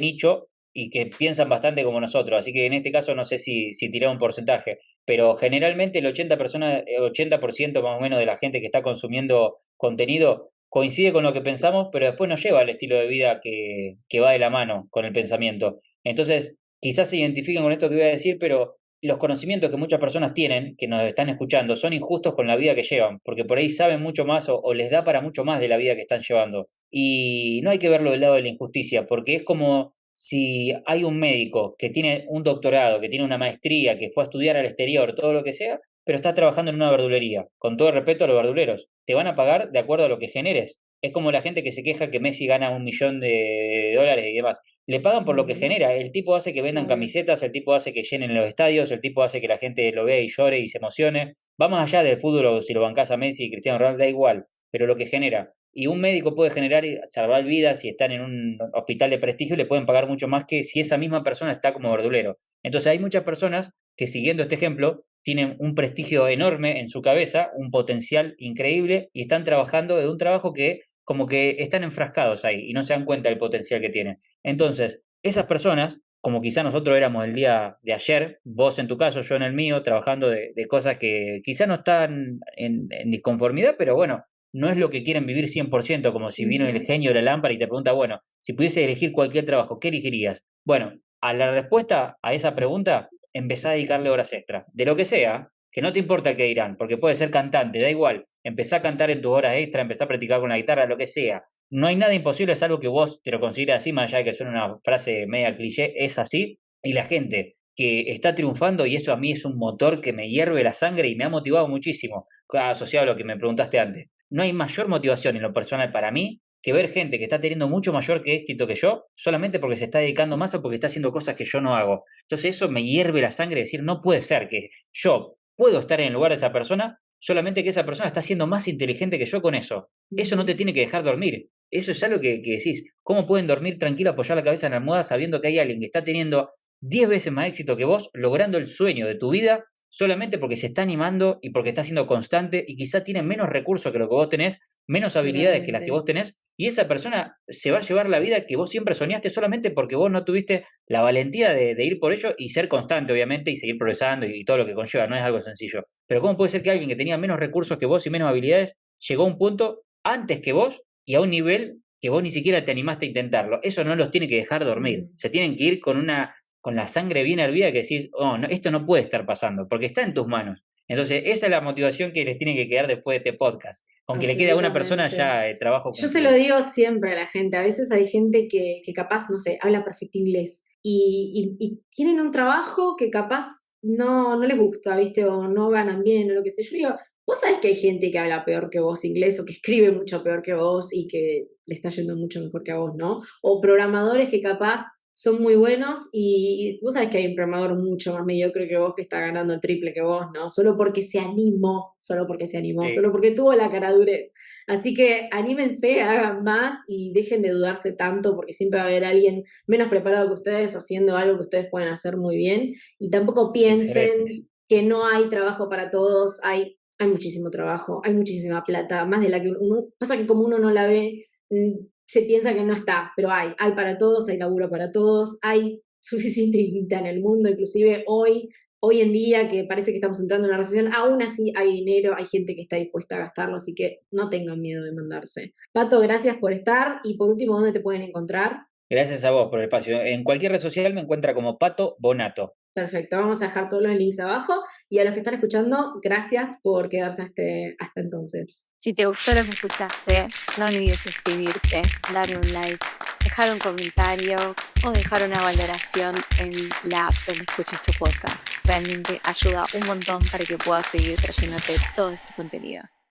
nicho y que piensan bastante como nosotros, así que en este caso no sé si tirar un porcentaje, pero generalmente el 80% más o menos de la gente que está consumiendo contenido coincide con lo que pensamos, pero después no lleva el estilo de vida que va de la mano con el pensamiento. Entonces, quizás se identifiquen con esto que voy a decir, pero los conocimientos que muchas personas tienen, que nos están escuchando, son injustos con la vida que llevan, porque por ahí saben mucho más o les da para mucho más de la vida que están llevando. Y no hay que verlo del lado de la injusticia, porque es como si hay un médico que tiene un doctorado, que tiene una maestría, que fue a estudiar al exterior, todo lo que sea, pero está trabajando en una verdulería. Con todo el respeto a los verduleros, te van a pagar de acuerdo a lo que generes. Es como la gente que se queja que Messi gana 1 millón de dólares y demás. Le pagan por lo que Ujú. genera. El tipo hace que vendan Obvio. camisetas, el tipo hace que llenen los estadios, el tipo hace que la gente lo vea y llore y se emocione. Va más allá del fútbol o si lo bancás a Messi y Cristiano Ronaldo, da igual. pero lo que genera. Y un médico puede generar y salvar vidas si están en un hospital de prestigio y le pueden pagar mucho más que si esa misma persona está como verdulero. Entonces hay muchas personas que siguiendo este ejemplo tienen un prestigio enorme en su cabeza, un potencial increíble y están trabajando de un trabajo que como que están enfrascados ahí y no se dan cuenta del potencial que tienen. Entonces, esas personas, como quizá nosotros éramos el día de ayer, vos en tu caso, yo en el mío, trabajando de cosas que quizá no están en disconformidad, pero bueno, no es lo que quieren vivir 100%, como si vino el genio de la lámpara y te pregunta, bueno, si pudiese elegir cualquier trabajo, ¿qué elegirías? Bueno, a la respuesta a esa pregunta, empezá a dedicarle horas extra, de lo que sea, que no te importa qué dirán, porque puede ser cantante, da igual, empezá a cantar en tus horas extra, empezá a practicar con la guitarra, lo que sea. No hay nada imposible, es algo que vos te lo consideras así, más allá de que suene una frase media cliché, es así, y la gente que está triunfando, y eso a mí es un motor que me hierve la sangre y me ha motivado muchísimo, asociado a lo que me preguntaste antes. No hay mayor motivación en lo personal para mí que ver gente que está teniendo mucho mayor que éxito que yo, solamente porque se está dedicando más o porque está haciendo cosas que yo no hago. Entonces eso me hierve la sangre, decir, no puede ser que yo puedo estar en el lugar de esa persona, solamente que esa persona está siendo más inteligente que yo con eso. Eso no te tiene que dejar dormir. Eso es algo que decís, ¿cómo pueden dormir tranquilo, apoyar la cabeza en la almohada sabiendo que hay alguien que está teniendo 10 veces más éxito que vos, logrando el sueño de tu vida, solamente porque se está animando y porque está siendo constante y quizá tiene menos recursos que lo que vos tenés, menos habilidades que las que vos tenés, y esa persona se va a llevar la vida que vos siempre soñaste solamente porque vos no tuviste la valentía de ir por ello y ser constante, obviamente, y seguir progresando y todo lo que conlleva, no es algo sencillo. Pero ¿cómo puede ser que alguien que tenía menos recursos que vos y menos habilidades llegó a un punto antes que vos y a un nivel que vos ni siquiera te animaste a intentarlo? Eso no los tiene que dejar dormir. Se tienen que ir con la sangre bien hervida que decís, oh, no, esto no puede estar pasando, porque está en tus manos. Entonces, esa es la motivación que les tiene que quedar después de este podcast. Con que le quede a una persona ya el trabajo Yo cumplido. se lo digo siempre a la gente. A veces hay gente que capaz, no sé, habla perfecto inglés y tienen un trabajo que capaz no les gusta, ¿viste? O no ganan bien o lo que sé. Yo digo, vos sabés que hay gente que habla peor que vos inglés o que escribe mucho peor que vos y que le está yendo mucho mejor que a vos, ¿no? O programadores que capaz son muy buenos y vos sabés que hay un programador mucho más mediocre que vos que está ganando el triple que vos, ¿no? Solo porque se animó, solo Sí, porque tuvo la caradurez. Así que anímense, hagan más y dejen de dudarse tanto porque siempre va a haber alguien menos preparado que ustedes haciendo algo que ustedes pueden hacer muy bien. Y tampoco piensen excelente. que no hay trabajo para todos, hay muchísimo trabajo, hay muchísima plata, más de la que uno, pasa que como uno no la ve, se piensa que no está, pero hay para todos, hay laburo para todos, hay suficiente guita en el mundo, inclusive hoy en día que parece que estamos entrando en una recesión, aún así hay dinero, hay gente que está dispuesta a gastarlo, así que no tengan miedo de mandarse. Pato, gracias por estar y por último, ¿dónde te pueden encontrar? Gracias a vos por el espacio. En cualquier red social me encuentra como Pato Bonato. Perfecto, vamos a dejar todos los links abajo y a los que están escuchando, gracias por quedarse hasta entonces. Si te gustó lo que escuchaste, no olvides suscribirte, darle un like, dejar un comentario o dejar una valoración en la app donde escuches tu podcast. Realmente ayuda un montón para que puedas seguir trayéndote todo este contenido.